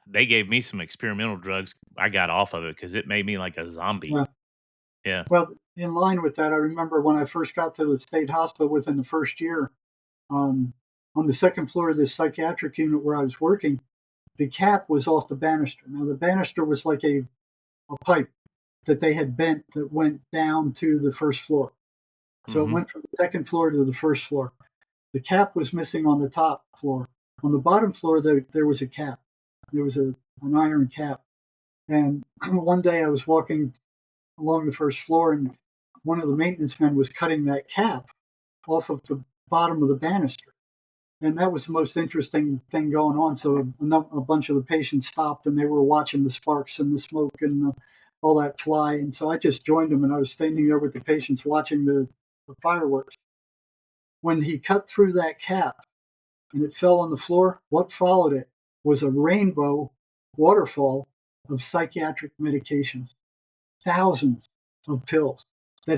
they gave me some experimental drugs. I got off of it because it made me like a zombie. Yeah. Yeah. Well, in line with that, I remember when I first got to the state hospital within the first year, um, on the second floor of this psychiatric unit where I was working, the cap was off the banister. Now, the banister was like a pipe that they had bent that went down to the first floor. So it Hmm. went from the second floor to the first floor. The cap was missing on the top floor. On the bottom floor, there was a cap. There was an iron cap. And one day I was walking along the first floor, and one of the maintenance men was cutting that cap off of the bottom of the banister. And that was the most interesting thing going on. So a bunch of the patients stopped, and they were watching the sparks and the smoke and all that fly. And so I just joined them, and I was standing there with the patients watching the fireworks. When he cut through that cap and it fell on the floor, what followed it was a rainbow waterfall of psychiatric medications, thousands of pills that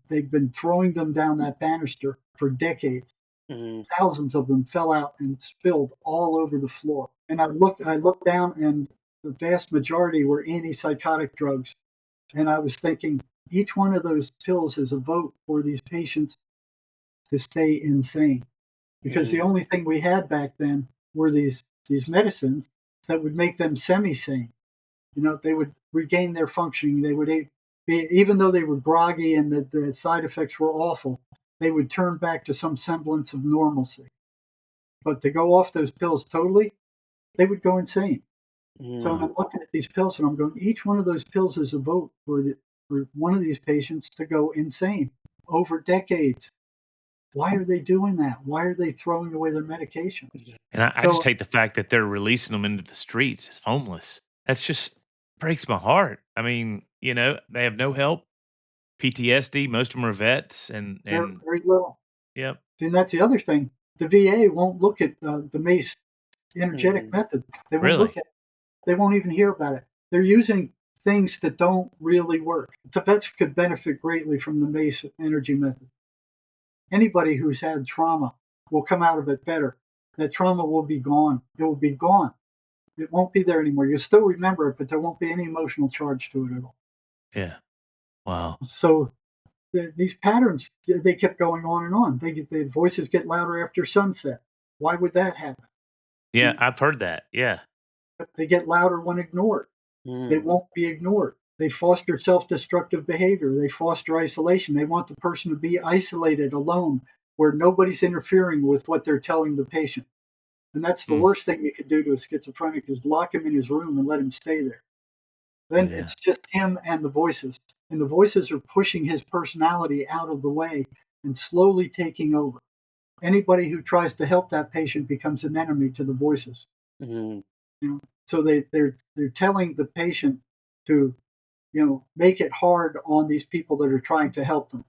they'd been throwing them down that banister for decades. Mhm. Thousands of them fell out and spilled all over the floor. And I looked down, and the vast majority were antipsychotic drugs. And I was thinking, each one of those pills is a vote for these patients to stay insane. Because the Mhm. only thing we had back then were these medicines that would make them semi-sane. They would regain their functioning. They would be, even though they were groggy and the side effects were awful, they would turn back to some semblance of normalcy. But to go off those pills totally, they would go insane. So Mhm. I'm looking at these pills and I'm going, each one of those pills is a vote for one of these patients to go insane over decades. Why are they doing that? Why are they throwing away their medication? And I just So hate the fact that they're releasing them into the streets as homeless. That's just breaks my heart. I mean, they have no help. PTSD. Most of them are vets, and they're and very little. yep. And that's the other thing. The VA won't look at the MACE energetic Mhm. method. They won't look Really. at it. They won't even hear about it. They're using things that don't really work. The vets could benefit greatly from the MACE energy method. Anybody who's had trauma will come out of it better. That trauma will be gone. It will be gone. It won't be there anymore. You'll still remember it, but there won't be any emotional charge to it at all. Yeah. Wow. So these patterns, they kept going on and on. The voices get louder after sunset. Why would that happen? You Yeah, know, I've heard that. Yeah. they get louder when ignored. They Mhm. won't be ignored. They foster self-destructive behavior. They foster isolation. They want the person to be isolated, alone, where nobody's interfering with what they're telling the patient. And that's the Mm. worst thing you could do to a schizophrenic is lock him in his room and let him stay there. Then Yeah. it's just him and the voices. And the voices are pushing his personality out of the way and slowly taking over. Anybody who tries to help that patient becomes an enemy to the voices. Mhm. So they're telling the patient to make it hard on these people that are trying to help them.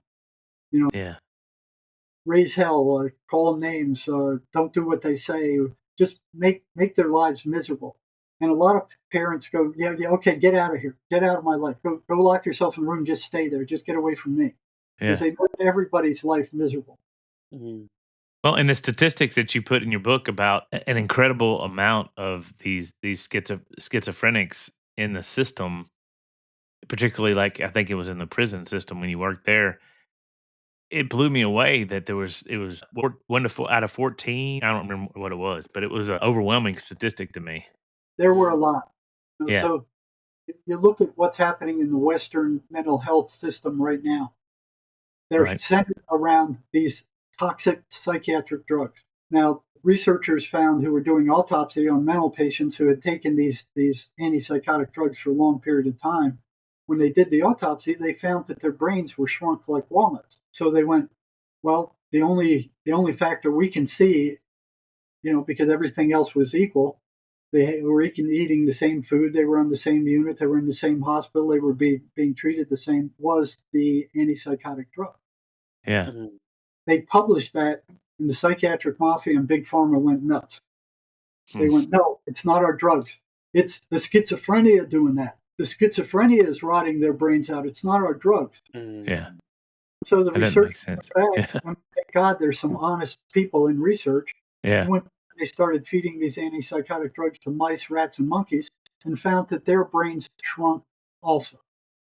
Yeah. Raise hell, call them names, don't do what they say, just make their lives miserable. And a lot of parents go, yeah, yeah, okay, get out of here, get out of my life, go lock yourself in a room, just stay there, just get away from me, because Yeah. they make everybody's life miserable. Mhm. Well, and the statistics that you put in your book about an incredible amount of these schizophrenics in the system, particularly like I think it was in the prison system when you worked there. It blew me away that it was 1 to 4 out of 14. I don't remember what it was, but it was an overwhelming statistic to me. There were a Mhm. lot. Yeah. So if you look at what's happening in the Western mental health system right now, they're Right. centered around these toxic psychiatric drugs. Now, researchers found who were doing autopsy on mental patients who had taken these antipsychotic drugs for a long period of time. When they did the autopsy, they found that their brains were shrunk like walnuts. So they went, well, the only factor we can see, because everything else was equal, they were eating the same food, they were on the same unit, they were in the same hospital, they were being treated the same, was the antipsychotic drug. Yeah. Mhm. They published that, and the psychiatric mafia and big pharma went nuts. They Hmm. went, no, it's not our drugs. It's the schizophrenia doing that. The schizophrenia is rotting their brains out. It's not our drugs. Mhm. Yeah. So the That doesn't make research sense. went back, Yeah. and thank God there's some honest people in research. They Yeah. went, they started feeding these antipsychotic drugs to mice, rats, and monkeys, and found that their brains shrunk also.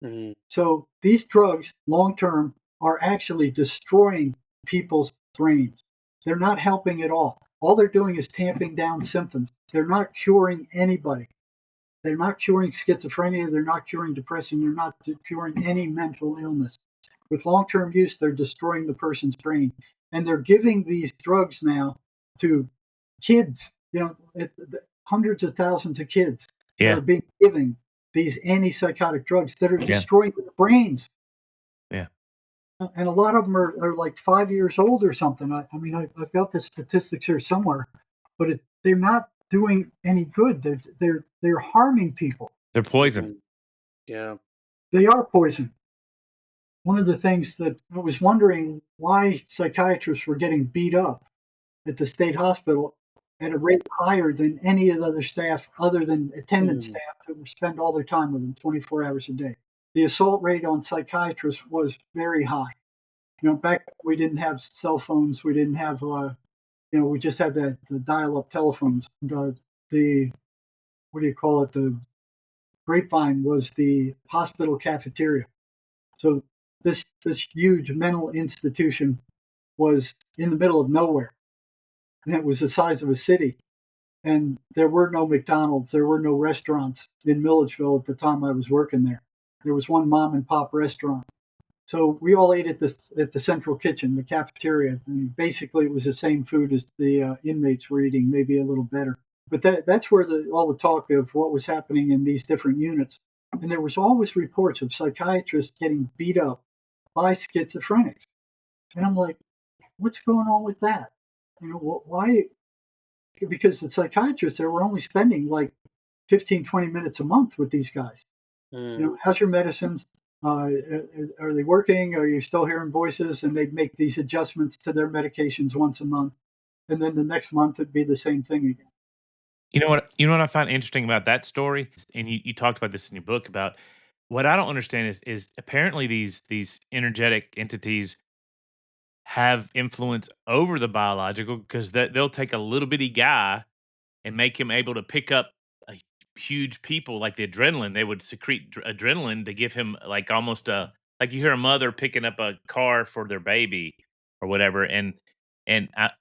Mm-hmm. So these drugs, long term, are actually destroying people's brains. They're not helping at all. All they're doing is tamping down symptoms. They're not curing anybody. They're not curing schizophrenia. They're not curing depression. They're not curing any mental illness. With long term use, they're destroying the person's brain. And they're giving these drugs now to kids, hundreds of thousands of kids that Yeah. are being given these antipsychotic drugs that are Yeah. destroying their brains. Yeah. And a lot of them are like 5 years old or something. I've got the statistics here somewhere, but they're not doing any good. They're harming people. They're poison. Mm-hmm. Yeah. They are poison. One of the things that I was wondering why psychiatrists were getting beat up at the state hospital at a rate higher than any of the other staff other than attendant Mm-hmm. staff that would spend all their time with them 24 hours a day. The assault rate on psychiatrists was very high. Back we didn't have cell phones. We didn't have, we just had the dial-up telephones. The what do you call it? The grapevine was the hospital cafeteria. So this huge mental institution was in the middle of nowhere, and it was the size of a city. And there were no McDonald's, there were no restaurants in Milledgeville at the time I was working there. There was one mom and pop restaurant. So we all ate at the central kitchen, the cafeteria, and basically it was the same food as the inmates were eating, maybe a little better. But that's where all the talk of what was happening in these different units. And there was always reports of psychiatrists getting beat up by schizophrenics. And I'm like, what's going on with that? Why? Because the psychiatrists there were only spending like 15, 20 minutes a month with these guys. How's your medicines? Are they working? Are you still hearing voices? And they'd make these adjustments to their medications once a month. And then the next month it'd be the same thing again. You know what? You know what I find interesting about that story, and you talked about this in your book about what I don't understand is apparently these energetic entities have influence over the biological because they'll take a little bitty guy and make him able to pick up a huge people like the adrenaline. They would secrete adrenaline to give him like almost like you hear a mother picking up a car for their baby or whatever. And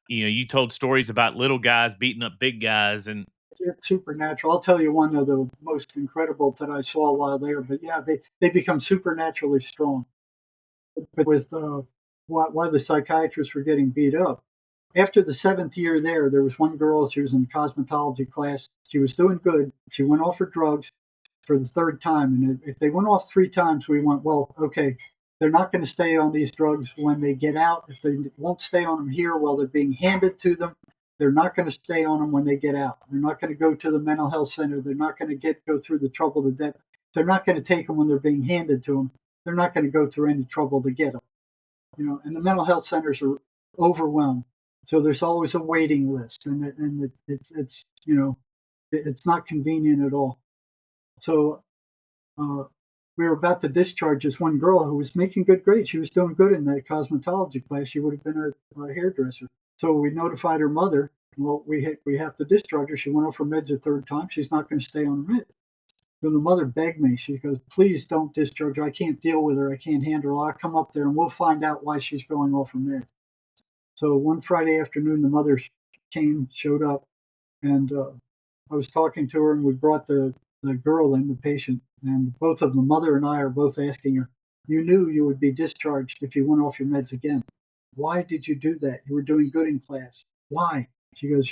you told stories about little guys beating up big guys, and It's supernatural. I'll tell you one of the most incredible that I saw while there. But yeah, they become supernaturally strong. But with why the psychiatrists were getting beat up. After the 7th year there was one girl, she was in cosmetology class. She was doing good. She went off her drugs for the 3rd time. And if they went off 3 times, we went, well, okay, they're not going to stay on these drugs when they get out. If they won't stay on them here while they're being handed to them, they're not going to stay on them when they get out. They're not going to go to the mental health center. They're not going to go through the trouble to death. They're not going to take them when they're being handed to them. They're not going to go through any trouble to get them. And the mental health centers are overwhelmed. So there's always a waiting list, and it's not convenient at all. So we were about to discharge this one girl who was making good grades. She was doing good in that cosmetology class. She would have been a hairdresser. So we notified her mother. Well, we have to discharge her. She went off her meds a 3rd time. She's not going to stay on her meds. So the mother begged me. She goes, please don't discharge her. I can't deal with her. I can't handle her. I'll come up there and we'll find out why she's going off her meds. So one Friday afternoon, the mother showed up, and I was talking to her, and we brought the girl in, the patient, and both of them, the mother and I, are both asking her, you knew you would be discharged if you went off your meds again. Why did you do that? You were doing good in class. Why? She goes,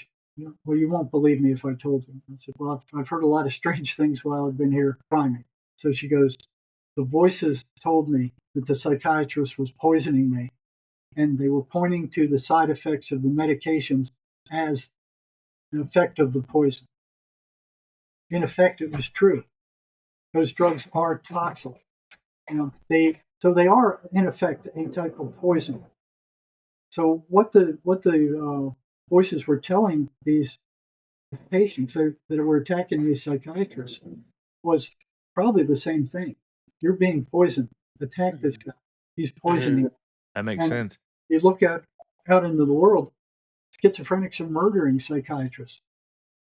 well, you won't believe me if I told you. I said, well, I've heard a lot of strange things while I've been here priming. So she goes, the voices told me that the psychiatrist was poisoning me, and they were pointing to the side effects of the medications as an effect of the poison. In effect, it was true. Those drugs are toxic. They are in effect a type of poison. So what the voices were telling these patients that were attacking these psychiatrists was probably the same thing. You're being poisoned. Attack this guy. He's poisoning. that makes sense. You look out into the world, schizophrenics are murdering psychiatrists.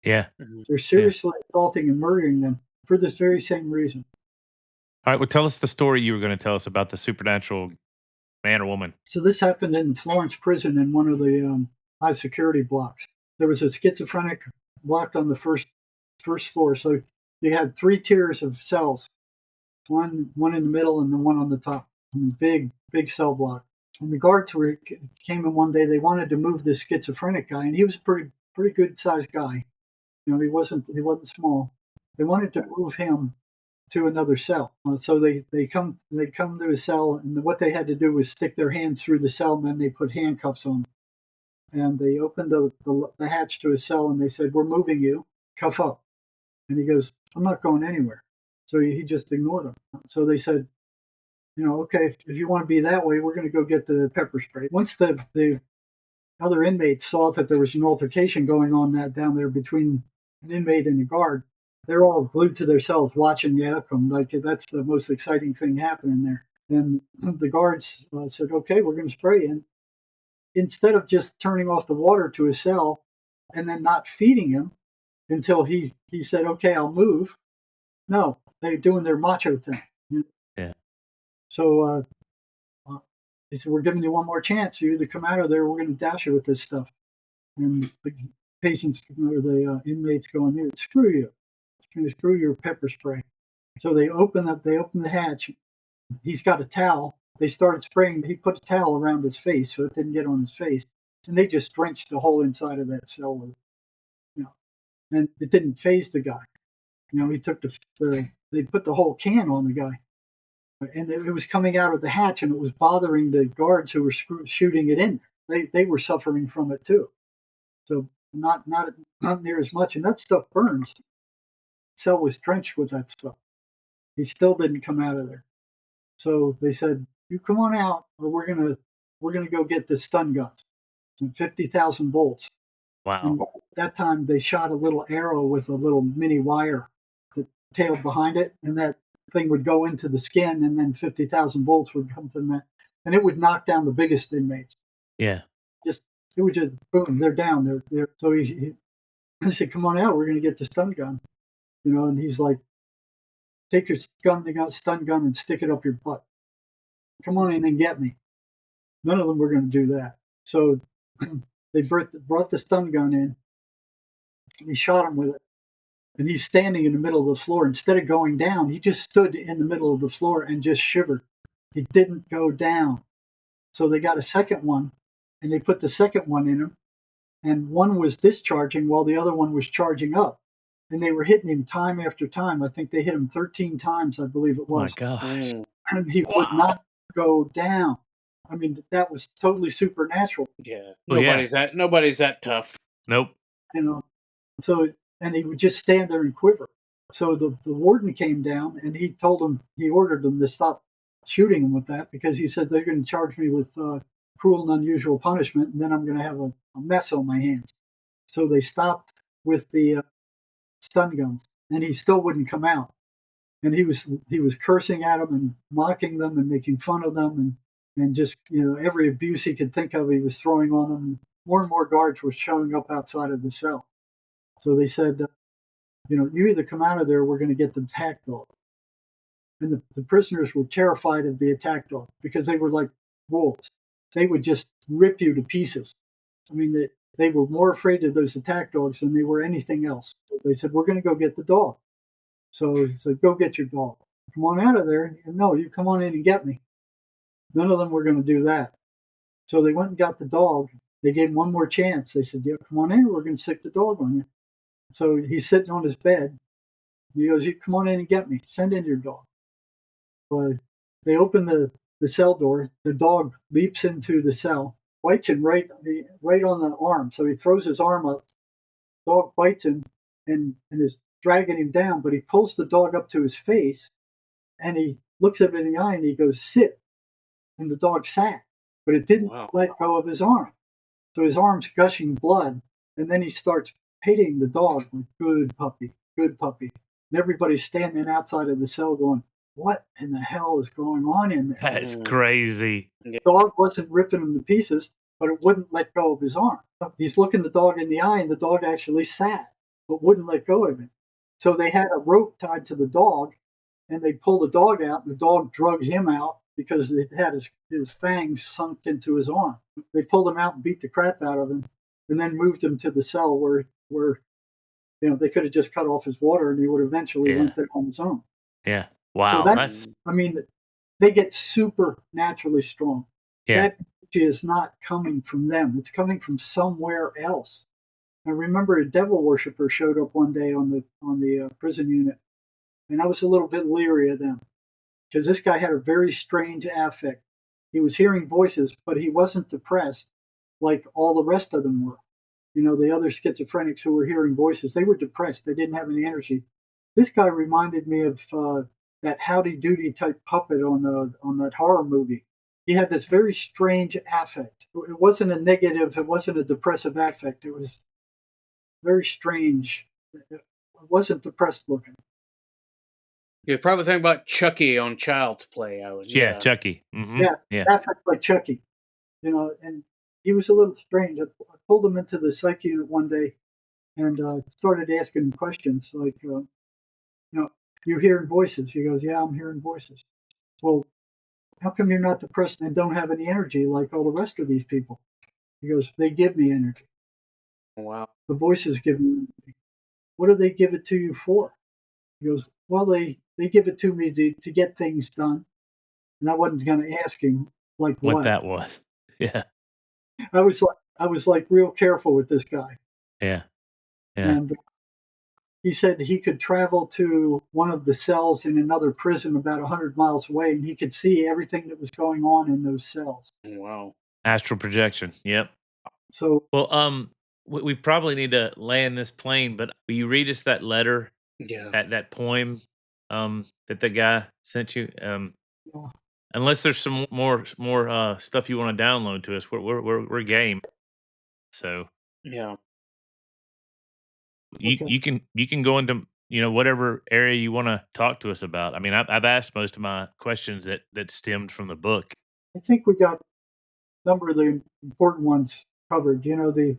Yeah. They're seriously assaulting and murdering them for this very same reason. All right, well, tell us the story you were going to tell us about the supernatural man or woman. So this happened in Florence prison in one of the high security blocks. There was a schizophrenic blocked on the first floor. So you had 3 tiers of cells, one in the middle and the one on the top. Big cell block. And the guards came in one day. They wanted to move this schizophrenic guy, and he was a pretty good sized guy. You know, he wasn't small. They wanted to move him to another cell. So they come to a cell, and what they had to do was stick their hands through the cell, and then they put handcuffs on him. And they opened the hatch to his cell, and they said, "We're moving you. Cuff up." And he goes, "I'm not going anywhere." So he just ignored them. So they said, "Okay, if you want to be that way, we're going to go get the pepper spray." Once the other inmates saw that there was an altercation going on down there between an inmate and a guard, they're all glued to their cells watching the outcome. Like, that's the most exciting thing happening there. And the guards said, "Okay, we're going to spray you." And instead of just turning off the water to his cell and then not feeding him until he said, "Okay, I'll move," no, they're doing their macho thing. Yeah. So they said, "We're giving you one more chance. You either come out of there, or we're going to dash you with this stuff." And the patients or the inmates going, "Screw you. It's going to screw your pepper spray." So they open the hatch. He's got a towel. They started spraying. He put a towel around his face so it didn't get on his face. And they just drenched the whole inside of that cell with it. And it didn't phase the guy. He took they put the whole can on the guy. And it was coming out of the hatch, and it was bothering the guards who were shooting it in. They were suffering from it too. So not near as much. And that stuff burns. The cell was drenched with that stuff. He still didn't come out of there. So they said, "You come on out, or we're gonna go get the stun guns, and 50,000 volts." Wow. And at that time, they shot a little arrow with a little mini wire that tailed behind it, and that thing would go into the skin, and then 50,000 volts would come from that, and it would knock down the biggest inmates. Yeah. It would just boom, they're down. They're so he said, "Come on out, we're gonna get the stun gun," and he's like, "Take your stun gun and stick it up your butt. Come on in and get me." None of them were going to do that. So they brought the stun gun in, and he shot him with it. And he's standing in the middle of the floor. Instead of going down, he just stood in the middle of the floor and just shivered. He didn't go down. So they got a second one, and they put the second one in him. And one was discharging while the other one was charging up. And they were hitting him time after time. I think they hit him 13 times, I believe it Oh my was. gosh. And he would not go down. I mean, that was totally supernatural. Yeah. Well, yeah. Nobody's that tough. Nope. So, and he would just stand there and quiver. So the warden came down, and he ordered them to stop shooting him with that, because he said, "They're going to charge me with cruel and unusual punishment, and then I'm going to have a mess on my hands." So they stopped with the stun guns, and he still wouldn't come out. And he was cursing at them and mocking them and making fun of them, and just every abuse he could think of, he was throwing on them. More and more guards were showing up outside of the cell. So they said, "You either come out of there, or we're going to get the attack dog." And the prisoners were terrified of the attack dog, because they were like wolves. They would just rip you to pieces. I mean, they were more afraid of those attack dogs than they were anything else. So they said, "We're going to go get the dog." So he said, "Go get your dog. Come on out of there." "No, you come on in and get me." None of them were going to do that. So they went and got the dog. They gave him one more chance. They said, "Yeah, come on in. We're going to stick the dog on you." So he's sitting on his bed. He goes, "You come on in and get me. Send in your dog." But they open the cell door. The dog leaps into the cell, bites him right on the arm. So he throws his arm up. Dog bites him and is dragging him down. But he pulls the dog up to his face, and he looks him in the eye, and he goes, "Sit." And the dog sat, but it didn't let go of his arm. So his arm's gushing blood, and then he starts pitting the dog like, "Good puppy, good puppy." And everybody's standing outside of the cell going, "What in the hell is going on in there?" That's crazy. The dog wasn't ripping him to pieces, but it wouldn't let go of his arm. He's looking the dog in the eye, and the dog actually sat, but wouldn't let go of it. So they had a rope tied to the dog, and they pulled the dog out, and the dog drug him out because it had his fangs sunk into his arm. They pulled him out and beat the crap out of him, and then moved him to the cell where they could have just cut off his water, and he would eventually went there on his own. Yeah. So Wow. that's, I mean, they get supernaturally strong. Yeah. That energy is not coming from them. It's coming from somewhere else. I remember a devil worshiper showed up one day on the prison unit, and I was a little bit leery of them because this guy had a very strange affect. He was hearing voices, but he wasn't depressed like all the rest of them were. The other schizophrenics who were hearing voices, they were depressed. They didn't have any energy. This guy reminded me of that Howdy Doody type puppet on that horror movie. He had this very strange affect. It wasn't a negative. It wasn't a depressive affect. It was very strange. It wasn't depressed looking. You're probably thinking about Chucky on Child's Play. Yeah, Chucky. Mm-hmm. Yeah, affect like Chucky. And he was a little strange. I pulled him into the psych unit one day and started asking him questions like, you're hearing voices. He goes, yeah, I'm hearing voices. Well, how come you're not depressed and don't have any energy like all the rest of these people? He goes, they give me energy. Wow. The voices give me energy. What do they give it to you for? He goes, well, they give it to me to get things done. And I wasn't going to ask him like what that was. Yeah. I was like real careful with this guy. Yeah. And he said he could travel to one of the cells in another prison about 100 miles away, and he could see everything that was going on in those cells. Wow. Astral projection. Yep. So, well, we probably need to land this plane, but will you read us that letter? Yeah. That poem that the guy sent you? yeah. Unless there's some more stuff you want to download to us, we're game. So Yeah. you can go into whatever area you want to talk to us about. I mean, I've asked most of my questions that stemmed from the book. I think we got a number of the important ones covered. The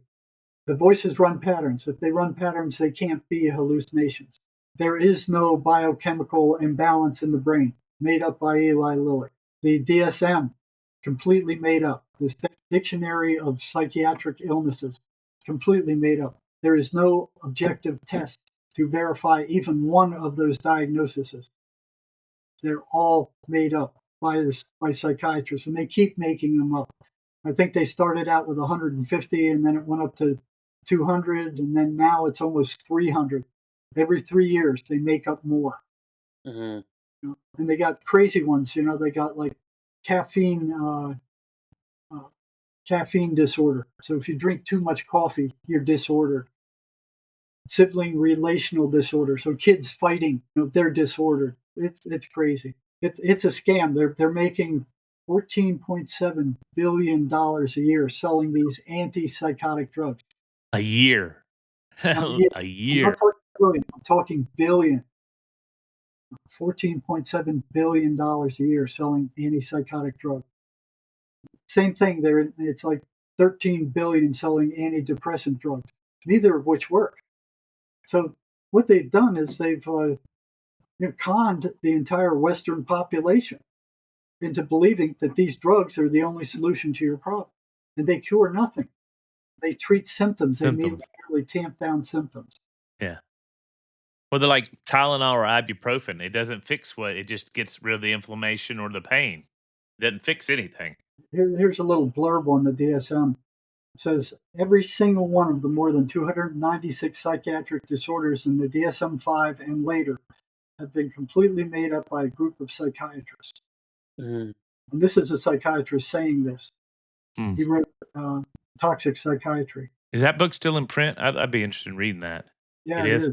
voices run patterns. If they run patterns, they can't be hallucinations. There is no biochemical imbalance in the brain, made up by Eli Lilly. The DSM, completely made up. The Dictionary of Psychiatric Illnesses, completely made up. There is no objective test to verify even one of those diagnoses. They're all made up by psychiatrists, and they keep making them up. I think they started out with 150, and then it went up to 200, and then now it's almost 300. Every 3 years, they make up more. Mm-hmm. And they got crazy ones. They got like caffeine disorder. So if you drink too much coffee, you're disordered. Sibling relational disorder. So kids fighting, they're disordered. It's crazy. It's a scam. They're making $14.7 billion a year selling these antipsychotic drugs. A year. A year. I'm not talking billion. I'm talking billion. $14.7 billion a year selling antipsychotic drugs. Same thing. It's like 13 billion selling antidepressant drugs, neither of which work. So what they've done is they've conned the entire Western population into believing that these drugs are the only solution to your problem, and they cure nothing. They treat symptoms. They immediately tamp down symptoms. Yeah. Well, they're like Tylenol or ibuprofen. It doesn't fix it just gets rid of the inflammation or the pain. It doesn't fix anything. Here's a little blurb on the DSM. It says, every single one of the more than 296 psychiatric disorders in the DSM-5 and later have been completely made up by a group of psychiatrists. Mm-hmm. And this is a psychiatrist saying this. He wrote Toxic Psychiatry. Is that book still in print? I'd be interested in reading that. Yeah, it is.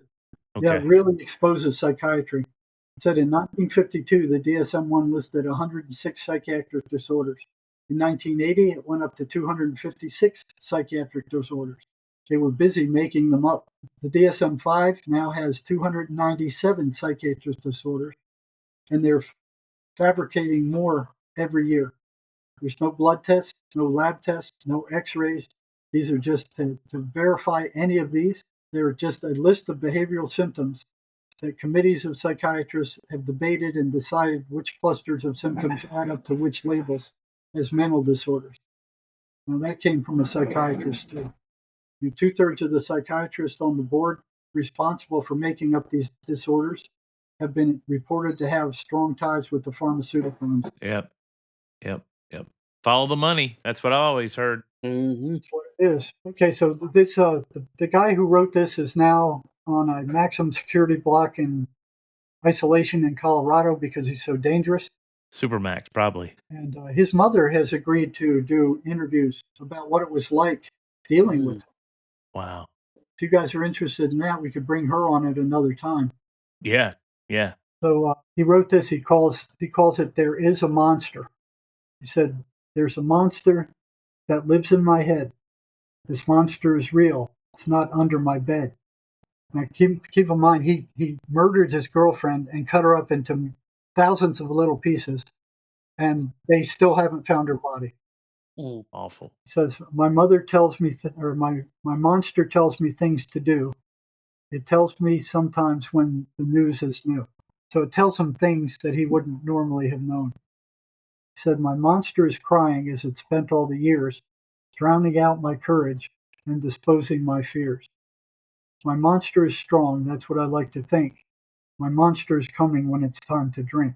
Okay. Yeah, it really exposes psychiatry. It said in 1952, the DSM-1 listed 106 psychiatric disorders. In 1980, it went up to 256 psychiatric disorders. They were busy making them up. The DSM-5 now has 297 psychiatric disorders, and they're fabricating more every year. There's no blood tests, no lab tests, no x-rays. These are just to verify any of these. They're just a list of behavioral symptoms that committees of psychiatrists have debated and decided which clusters of symptoms add up to which labels as mental disorders. Now, that came from a psychiatrist, too. 2/3 of the psychiatrists on the board responsible for making up these disorders have been reported to have strong ties with the pharmaceutical industry. Yep. Follow the money. That's what I always heard. Mm-hmm. That's what it is. Okay, so this the guy who wrote this is now on a maximum security block in isolation in Colorado because he's so dangerous. Supermax, probably. And his mother has agreed to do interviews about what it was like dealing with him. Wow. If you guys are interested in that, we could bring her on at another time. Yeah. So he wrote this. He calls it "There Is a Monster." He said, "There's a monster that lives in my head. This monster is real. It's not under my bed." Now keep in mind, he murdered his girlfriend and cut her up into thousands of little pieces, and they still haven't found her body. Awful. He says, "My mother tells me, my monster tells me things to do. It tells me sometimes when the news is new." So it tells him things that he wouldn't normally have known. He said, "My monster is crying as it spent all the years, drowning out my courage and disposing my fears. My monster is strong, that's what I like to think. My monster is coming when it's time to drink."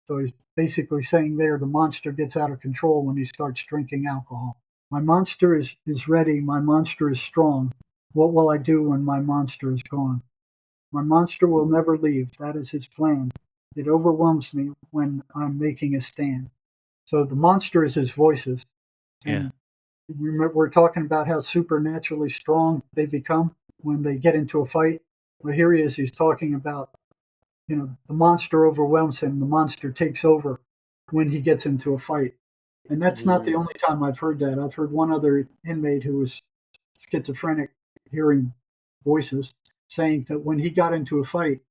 So he's basically saying there the monster gets out of control when he starts drinking alcohol. "My monster is ready, my monster is strong. What will I do when my monster is gone? My monster will never leave, that is his plan. It overwhelms me when I'm making a stand." So the monster is his voices. Yeah. And remember, we're talking about how supernaturally strong they become when they get into a fight. Well, here he is. He's talking about, the monster overwhelms him. The monster takes over when he gets into a fight. And that's not the only time I've heard that. I've heard one other inmate who was schizophrenic hearing voices saying that when he got into a fight,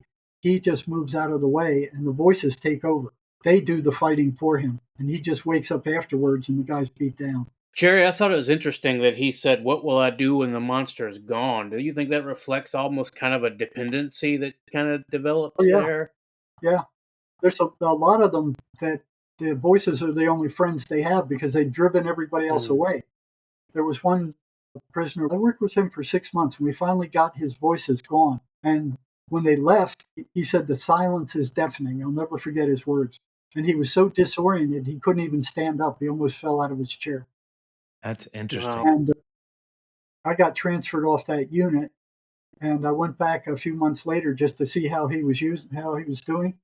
he just moves out of the way and the voices take over. They do the fighting for him, and he just wakes up afterwards and the guy's beat down. Jerry, I thought it was interesting that he said, "What will I do when the monster is gone?" Do you think that reflects almost kind of a dependency that kind of develops there? Yeah. There's a lot of them that the voices are the only friends they have because they've driven everybody else away. There was one prisoner, I worked with him for 6 months, and we finally got his voices gone. And when they left, he said, "The silence is deafening." I'll never forget his words. And he was so disoriented, he couldn't even stand up. He almost fell out of his chair. That's interesting. Wow. And I got transferred off that unit, and I went back a few months later just to see how he was doing.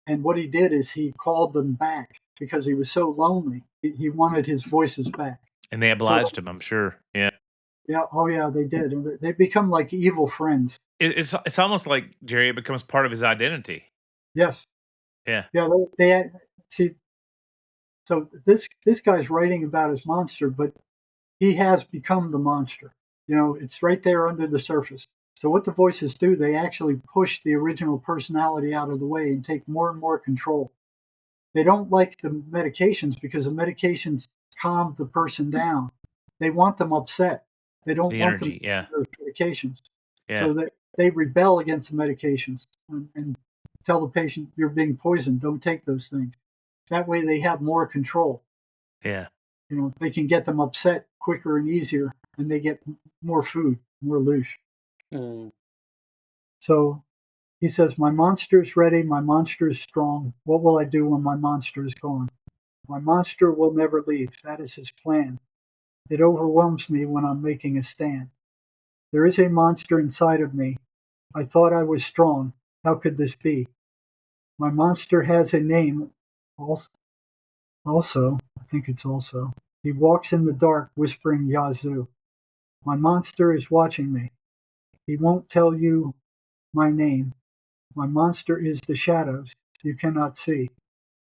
And what he did is he called them back because he was so lonely. He wanted his voices back. And they obliged him, I'm sure. Yeah. Yeah, oh yeah, they did. And they become like evil friends. It's almost like, Jerry, it becomes part of his identity. Yes. Yeah. Yeah, they see. So this guy's writing about his monster, but he has become the monster. It's right there under the surface. So what the voices do, they actually push the original personality out of the way and take more and more control. They don't like the medications because the medications calm the person down. They want them upset. They don't The want energy, them yeah. to medications. Yeah. So they rebel against the medications and tell the patient, "You're being poisoned. Don't take those things." That way they have more control. Yeah. They can get them upset quicker and easier, and they get more food, more loosh. So he says, "My monster is ready. My monster is strong. What will I do when my monster is gone? My monster will never leave. That is his plan. It overwhelms me when I'm making a stand. There is a monster inside of me. I thought I was strong. How could this be? My monster has a name. Also, I think it's also. He walks in the dark whispering Yazoo. My monster is watching me. He won't tell you my name. My monster is the shadows you cannot see.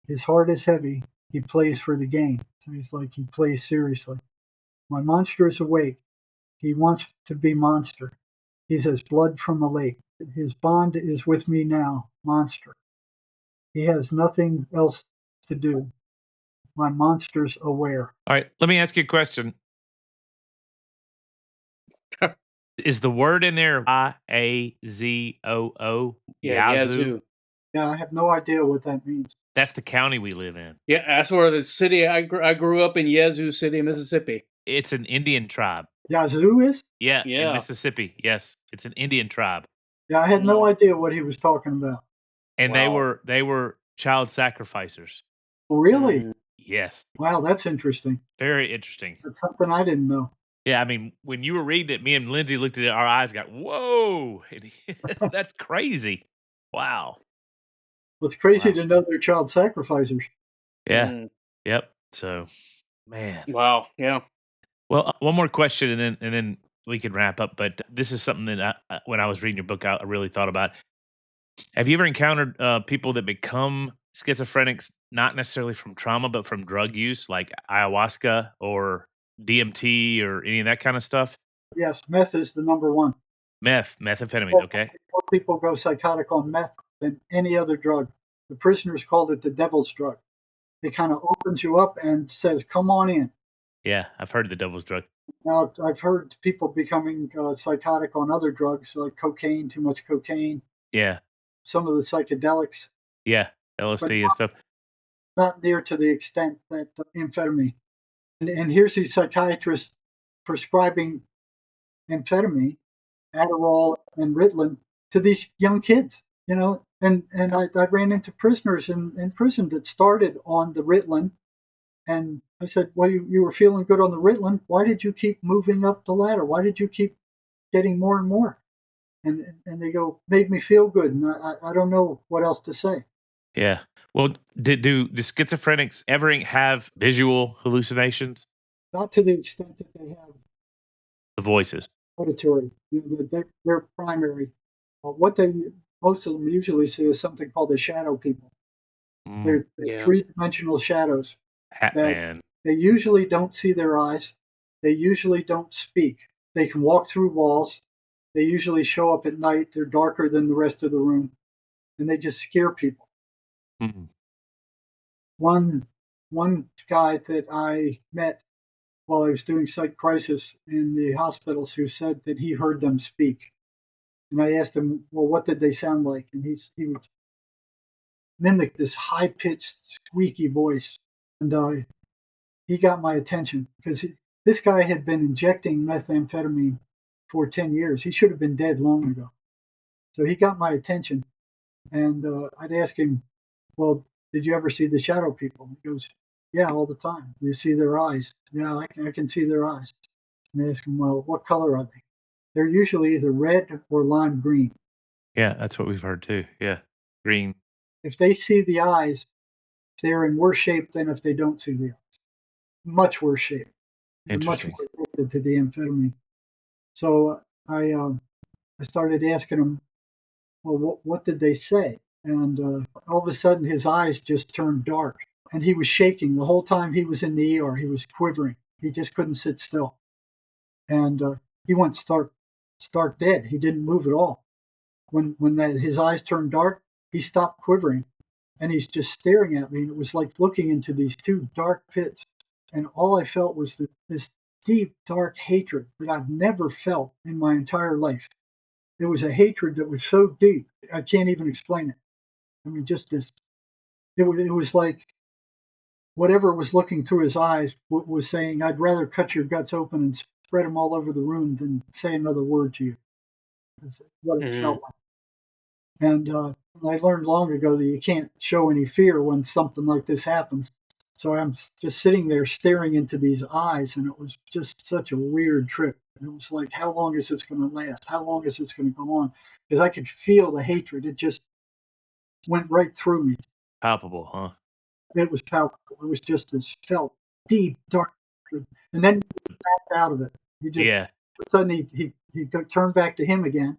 His heart is heavy. He plays for the game." So he's like, he plays seriously. "My monster is awake. He wants to be monster. He's as blood from a lake. His bond is with me now, monster. He has nothing else to do. My monster's aware." All right. Let me ask you a question. Is the word in there Yazoo? Yeah, Yazoo? Yazoo. Yeah, I have no idea what that means. That's the county we live in. Yeah, that's where the city I grew up in, Yazoo City, Mississippi. It's an Indian tribe. Yazoo is? Yeah, in Yeah. Mississippi. Yes, it's an Indian tribe, Yeah, I had no idea what he was talking about. and Wow. they were child sacrificers. Really? Mm. Yes, Wow, that's interesting. very interesting. That's something I didn't know. Yeah, I mean, when you were reading it, me and Lindsay looked at it. Our eyes got whoa, that's crazy. Wow. Well, it's crazy Wow. to know they're child sacrificers. Yeah. Mm. Yep. So, man. Wow. Yeah. Well, one more question, and then we can wrap up. But this is something that when I was reading your book, I really thought about. Have you ever encountered people that become schizophrenics, not necessarily from trauma, but from drug use, like ayahuasca or DMT or any of that kind of stuff? Yes, meth is the number one. Methamphetamine. Okay. More people go psychotic on meth than any other drug. The prisoners called it the devil's drug. It kind of opens you up and says, come on in. Yeah, I've heard of the devil's drug. Now, I've heard people becoming psychotic on other drugs like cocaine, too much cocaine, Yeah. some of the psychedelics, Yeah. LSD and stuff. not near to the extent that amphetamine. And here's these psychiatrists prescribing amphetamine, Adderall, and Ritalin to these young kids, you know. And I ran into prisoners in prison that started on the Ritalin. And I said, well, you were feeling good on the Ritalin. Why did you keep moving up the ladder? Why did you keep getting more and more? And they go, made me feel good. And I don't know what else to say. Yeah. Well, do schizophrenics ever have visual hallucinations? Not to the extent that they have The voices. auditory. You know, they're primary. What they most of them usually see is something called the shadow people. They're Yeah. three-dimensional shadows. Hat that man. They usually don't see their eyes. They usually don't speak. They can walk through walls. They usually show up at night. They're darker than the rest of the room, and they just scare people. Mhm. One guy that I met while I was doing psych crisis in the hospitals who said that he heard them speak. And I asked him, well, what did they sound like? And he would mimic this high pitched, squeaky voice. And he got my attention because this guy had been injecting methamphetamine for 10 years. He should have been dead long ago. So he got my attention. And I'd ask him, well, did you ever see the shadow people? He goes, yeah, all the time. You see their eyes. Yeah, I can see their eyes. And I ask him, well, what color are they? They're usually either red or lime green. Yeah, that's what we've heard too. Yeah. Green. If they see the eyes, they're in worse shape than if they don't see the eyes. Much worse shape. They're much Interesting. more addicted to the amphetamine. So I started asking him, well, what did they say? And all of a sudden, his eyes just turned dark, and he was shaking the whole time he was in the ER. He was quivering. He just couldn't sit still, and he went stark dead. He didn't move at all. When his eyes turned dark, he stopped quivering, and he's just staring at me. And it was like looking into these two dark pits, and all I felt was this deep, dark hatred that I've never felt in my entire life. It was a hatred that was so deep, I can't even explain it. I mean, just this. It was like whatever was looking through his eyes was saying, "I'd rather cut your guts open and spread them all over the room than say another word to you." That's what it felt like. And I learned long ago that you can't show any fear when something like this happens. So I'm just sitting there staring into these eyes, and it was just such a weird trip. It was like, how long is this going to last? How long is this going to go on? Because I could feel the hatred. It just went right through me. Palpable, huh? It was palpable. It was just this felt deep, dark, and then he backed out of it. He just Yeah. suddenly he turned back to him again,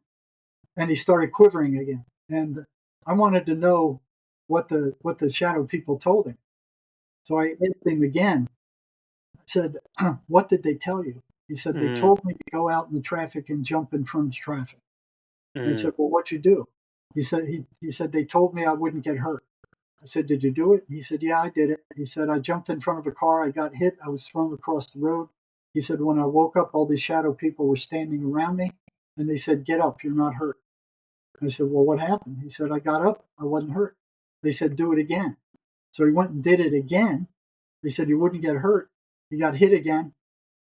and he started quivering again. And I wanted to know what the shadow people told him. So I asked him again. I said, "What did they tell you?" He said, "They told me to go out in the traffic and jump in front of traffic." And I said, "Well, what'd you do?" He said they told me I wouldn't get hurt. I said, "Did you do it?" He said, "Yeah, I did it." He said, "I jumped in front of a car. I got hit. I was thrown across the road." He said, "When I woke up, all these shadow people were standing around me. And they said, get up, you're not hurt. I said, well, what happened? He said, I got up, I wasn't hurt. They said, do it again. So he went and did it again. They said he wouldn't get hurt. He got hit again,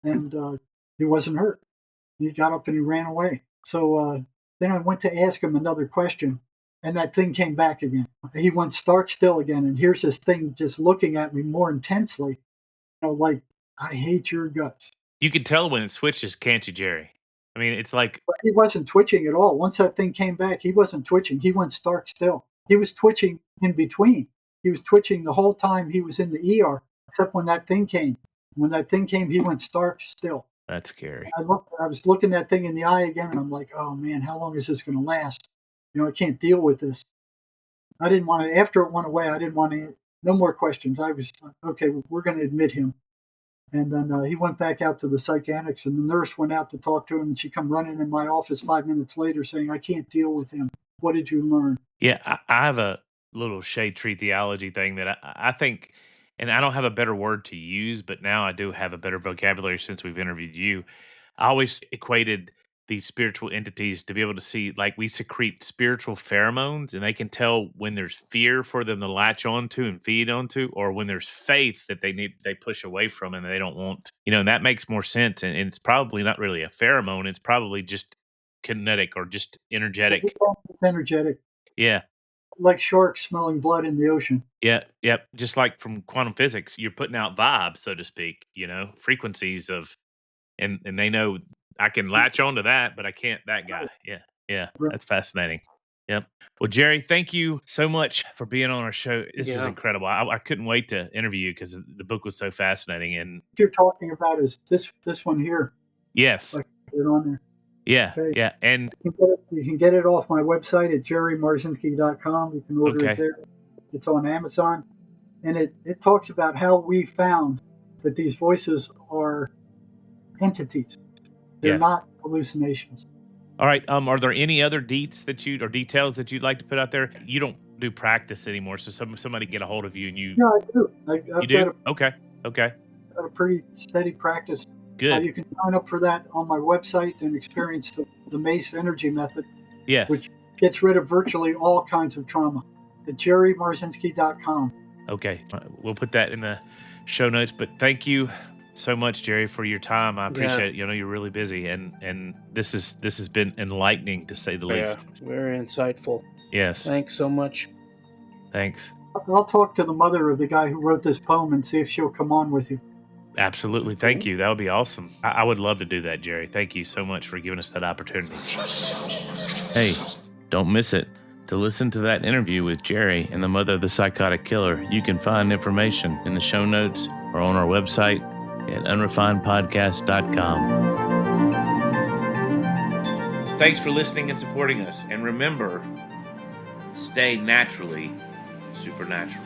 and he wasn't hurt. He got up and he ran away. So then I went to ask him another question, and that thing came back again. He went stark still again, and here's this thing just looking at me more intensely, like, I hate your guts. You can tell when it switches, can't you, Jerry? I mean, it's like... But he wasn't twitching at all. Once that thing came back, he wasn't twitching. He went stark still. He was twitching in between. He was twitching the whole time he was in the ER, except when that thing came. When that thing came, he went stark still. That's scary. I was looking that thing in the eye again, and I'm like, oh, man, how long is this going to last? I can't deal with this. I didn't want to, after it went away, I didn't want to, no more questions. I was, okay, we're going to admit him. And then he went back out to the psychiatrics, and the nurse went out to talk to him, and she come running in my office 5 minutes later saying, I can't deal with him. What did you learn? Yeah, I have a little shade tree theology thing that I think, and I don't have a better word to use, but now I do have a better vocabulary since we've interviewed you. I always equated these spiritual entities to be able to see, like, we secrete spiritual pheromones, and they can tell when there's fear for them to latch onto and feed onto, or when there's faith that they push away from and they don't want. And that makes more sense. And it's probably not really a pheromone; it's probably just kinetic or just energetic. It's energetic. Yeah. Like sharks smelling blood in the ocean. Yeah, yep. Just like from quantum physics, you're putting out vibes, so to speak, frequencies of, and they know I can latch onto that, but I can't that guy. Yeah. That's fascinating. Yep. Well, Jerry, thank you so much for being on our show. This is incredible. I couldn't wait to interview you because the book was so fascinating. And what you're talking about is this one here. Yes. I put it on there. Yeah, okay. Yeah. And you can get it off my website at jerrymarzinsky.com. You can order it there. It's on Amazon. And it talks about how we found that these voices are entities. They're not hallucinations. All right. Are there any other details that you'd like to put out there? You don't do practice anymore, so somebody get a hold of you and you. No, I do. You do? Okay. I've got a pretty steady practice. Good. You can sign up for that on my website and experience the MACE energy method. Yes. Which gets rid of virtually all kinds of trauma. At jerrymarzinsky.com. Okay. We'll put that in the show notes. But thank you so much, Jerry, for your time. I appreciate it. You're really busy, and this has been enlightening, to say the least. Very insightful. Yes. Thanks so much. Thanks. I'll talk to the mother of the guy who wrote this poem and see if she'll come on with you. Absolutely. Thank you. That would be awesome. I would love to do that, Jerry. Thank you so much for giving us that opportunity. Hey, don't miss it. To listen to that interview with Jerry and the mother of the psychotic killer, you can find information in the show notes or on our website at unrefinedpodcast.com. Thanks for listening and supporting us. And remember, stay naturally supernatural.